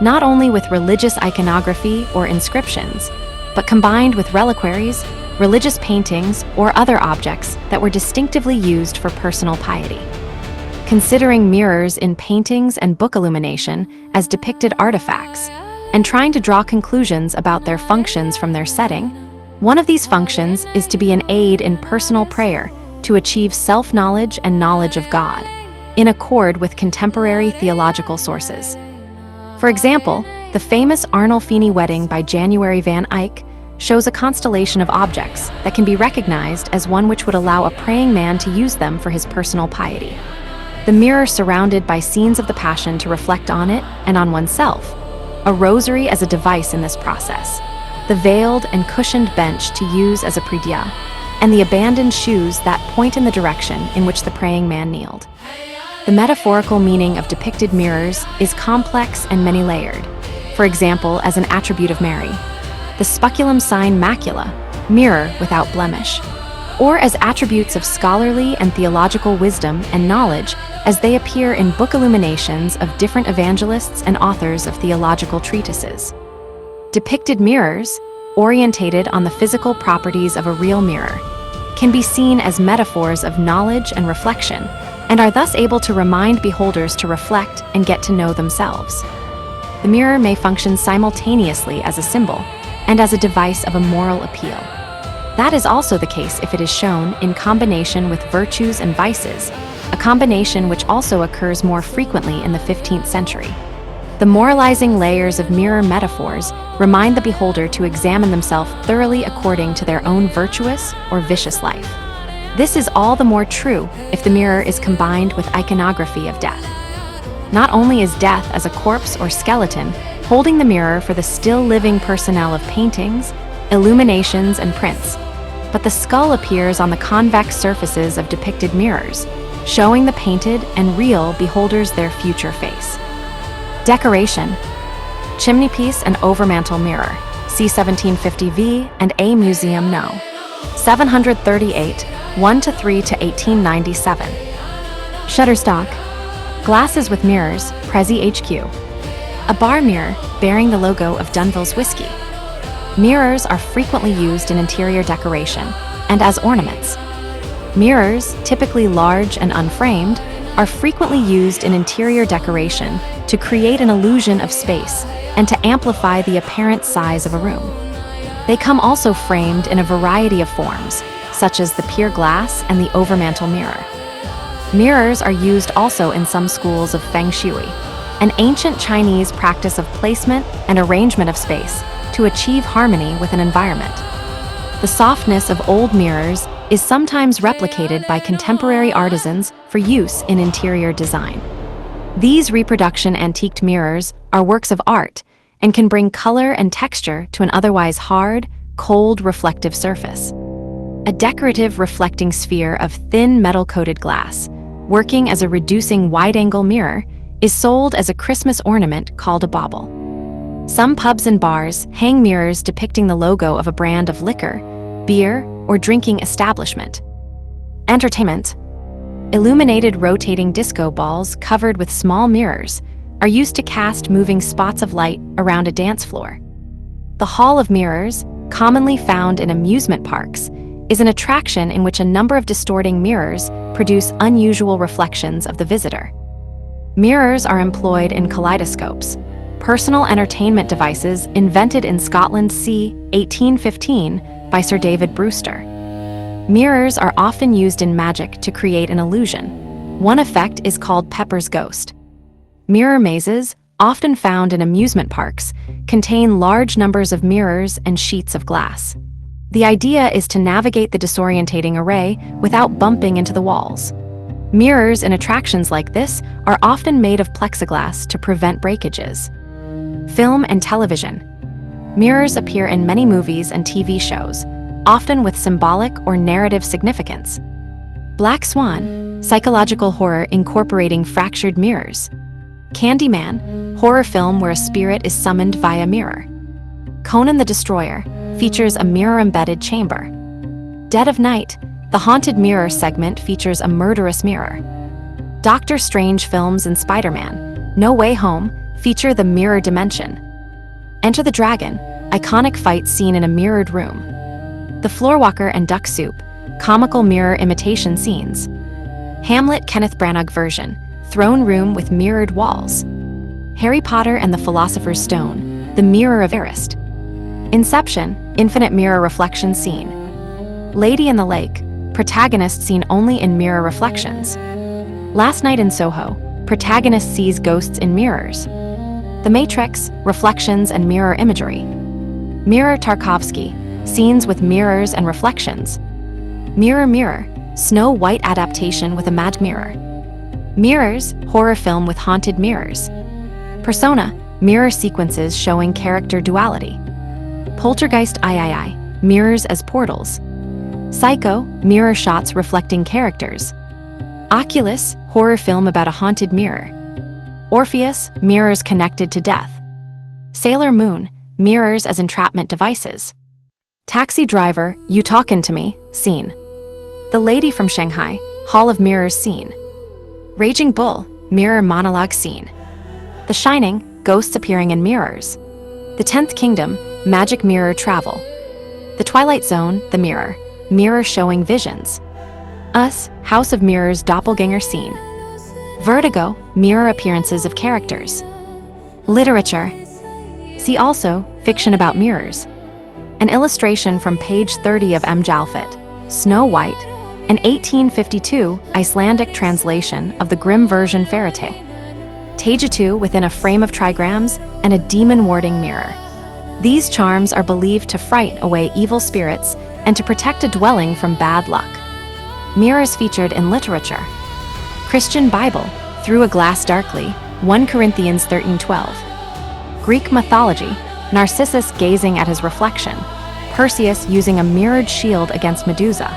not only with religious iconography or inscriptions, but combined with reliquaries, religious paintings, or other objects that were distinctively used for personal piety. Considering mirrors in paintings and book illumination as depicted artifacts, and trying to draw conclusions about their functions from their setting, one of these functions is to be an aid in personal prayer to achieve self-knowledge and knowledge of God, in accord with contemporary theological sources. For example, the famous Arnolfini wedding by January van Eyck shows a constellation of objects that can be recognized as one which would allow a praying man to use them for his personal piety. the mirror surrounded by scenes of the Passion to reflect on it and on oneself, a rosary as a device in this process, the veiled and cushioned bench to use as a prie-dieu, and the abandoned shoes that point in the direction in which the praying man kneeled. The metaphorical meaning of depicted mirrors is complex and many-layered. For example, as an attribute of Mary, the speculum sign macula, mirror without blemish, or as attributes of scholarly and theological wisdom and knowledge as they appear in book illuminations of different evangelists and authors of theological treatises. Depicted mirrors, orientated on the physical properties of a real mirror, can be seen as metaphors of knowledge and reflection, and are thus able to remind beholders to reflect and get to know themselves. The mirror may function simultaneously as a symbol and as a device of a moral appeal. That is also the case if it is shown in combination with virtues and vices, a combination which also occurs more frequently in the 15th century. The moralizing layers of mirror metaphors remind the beholder to examine themselves thoroughly according to their own virtuous or vicious life. This is all the more true if the mirror is combined with iconography of death. Not only is death as a corpse or skeleton holding the mirror for the still living personnel of paintings, illuminations, and prints, but the skull appears on the convex surfaces of depicted mirrors, showing the painted and real beholders their future face. Decoration: chimneypiece and overmantel mirror, C 1750 V and A Museum No. 738, 1-3 to 1897. Shutterstock: glasses with mirrors, Prezi HQ. A bar mirror bearing the logo of Dunville's whiskey. Mirrors are frequently used in interior decoration and as ornaments. Mirrors, typically large and unframed, are frequently used in interior decoration to create an illusion of space and to amplify the apparent size of a room. They come also framed in a variety of forms, such as the pier glass and the overmantel mirror. Mirrors are used also in some schools of Feng Shui, an ancient Chinese practice of placement and arrangement of space to achieve harmony with an environment. The softness of old mirrors is sometimes replicated by contemporary artisans for use in interior design. These reproduction antiqued mirrors are works of art and can bring color and texture to an otherwise hard, cold, reflective surface. A decorative reflecting sphere of thin metal-coated glass, working as a reducing wide-angle mirror, is sold as a Christmas ornament called a bauble. Some pubs and bars hang mirrors depicting the logo of a brand of liquor, beer, or drinking establishment. Entertainment: illuminated rotating disco balls covered with small mirrors are used to cast moving spots of light around a dance floor. The Hall of Mirrors, commonly found in amusement parks, is an attraction in which a number of distorting mirrors produce unusual reflections of the visitor. Mirrors are employed in kaleidoscopes, personal entertainment devices invented in Scotland c. 1815 by Sir David Brewster. Mirrors are often used in magic to create an illusion. One effect is called Pepper's Ghost. Mirror mazes, often found in amusement parks, contain large numbers of mirrors and sheets of glass. The idea is to navigate the disorientating array without bumping into the walls. Mirrors in attractions like this are often made of plexiglass to prevent breakages. Film and television. Mirrors appear in many movies and TV shows, often with symbolic or narrative significance. Black Swan, psychological horror incorporating fractured mirrors. Candyman, horror film where a spirit is summoned via mirror. Conan the Destroyer features a mirror-embedded chamber. Dead of Night, the haunted mirror segment features a murderous mirror. Doctor Strange films and Spider-Man, No Way Home feature the mirror dimension. Enter the Dragon, iconic fight scene in a mirrored room. The Floorwalker and Duck Soup, comical mirror imitation scenes. Hamlet Kenneth Branagh version, throne room with mirrored walls. Harry Potter and the Philosopher's Stone, the Mirror of Eris. Inception, infinite mirror reflection scene. Lady in the Lake, protagonist seen only in mirror reflections. Last Night in Soho, protagonist sees ghosts in mirrors. The Matrix, reflections and mirror imagery. Mirror Tarkovsky, scenes with mirrors and reflections. Mirror Mirror, Snow White adaptation with a magic mirror. Mirrors, horror film with haunted mirrors. Persona, mirror sequences showing character duality. Poltergeist III, mirrors as portals. Psycho, mirror shots reflecting characters. Oculus, horror film about a haunted mirror. Orpheus, mirrors connected to death. Sailor Moon, mirrors as entrapment devices. Taxi Driver, You Talkin' to Me, scene. The Lady from Shanghai, Hall of Mirrors scene. Raging Bull, mirror monologue scene. The Shining, ghosts appearing in mirrors. The 10th Kingdom, magic mirror travel. The Twilight Zone, The Mirror, mirror showing visions. Us, House of Mirrors doppelganger scene. Vertigo, mirror appearances of characters. Literature. See also, fiction about mirrors. An illustration from page 30 of M. Jalfit, Snow White, an 1852 Icelandic translation of the grim version fairy tale. Tagetu within a frame of trigrams and a demon-warding mirror. These charms are believed to fright away evil spirits and to protect a dwelling from bad luck. Mirrors featured in literature. Christian Bible, Through a Glass Darkly, 1 Corinthians 13:12. Greek mythology, Narcissus gazing at his reflection, Perseus using a mirrored shield against Medusa.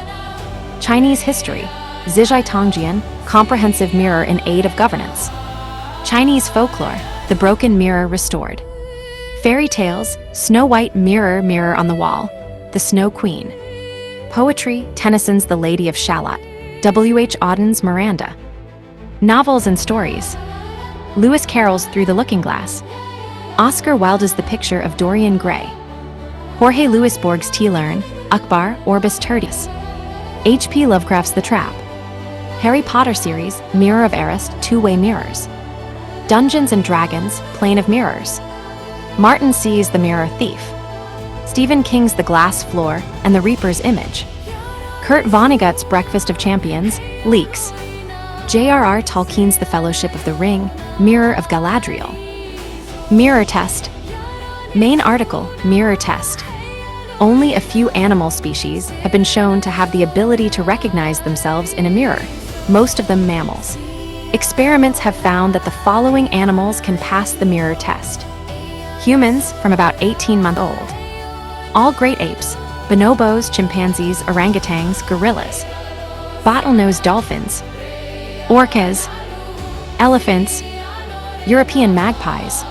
Chinese history, Zizhai Tongjian, comprehensive mirror in aid of governance. Chinese folklore, The Broken Mirror Restored. Fairy tales, Snow White mirror, mirror on the wall, The Snow Queen. Poetry, Tennyson's The Lady of Shalott, W.H. Auden's Miranda. Novels and stories, Lewis Carroll's Through the Looking Glass. Oscar Wilde's The Picture of Dorian Gray. Jorge Luis Borges' T-Learn, Akbar, Orbis Tertius. H.P. Lovecraft's The Trap. Harry Potter series, Mirror of Eris, Two-Way Mirrors. Dungeons and Dragons, Plane of Mirrors. Martin See's The Mirror Thief. Stephen King's The Glass Floor and the Reaper's Image. Kurt Vonnegut's Breakfast of Champions, Leaks. J.R.R. Tolkien's The Fellowship of the Ring, Mirror of Galadriel. Mirror test. Main article, mirror test. Only a few animal species have been shown to have the ability to recognize themselves in a mirror, most of them mammals. Experiments have found that the following animals can pass the mirror test. Humans from about 18-month-old. All great apes, bonobos, chimpanzees, orangutans, gorillas. Bottlenose dolphins. Orcas. Elephants. European magpies.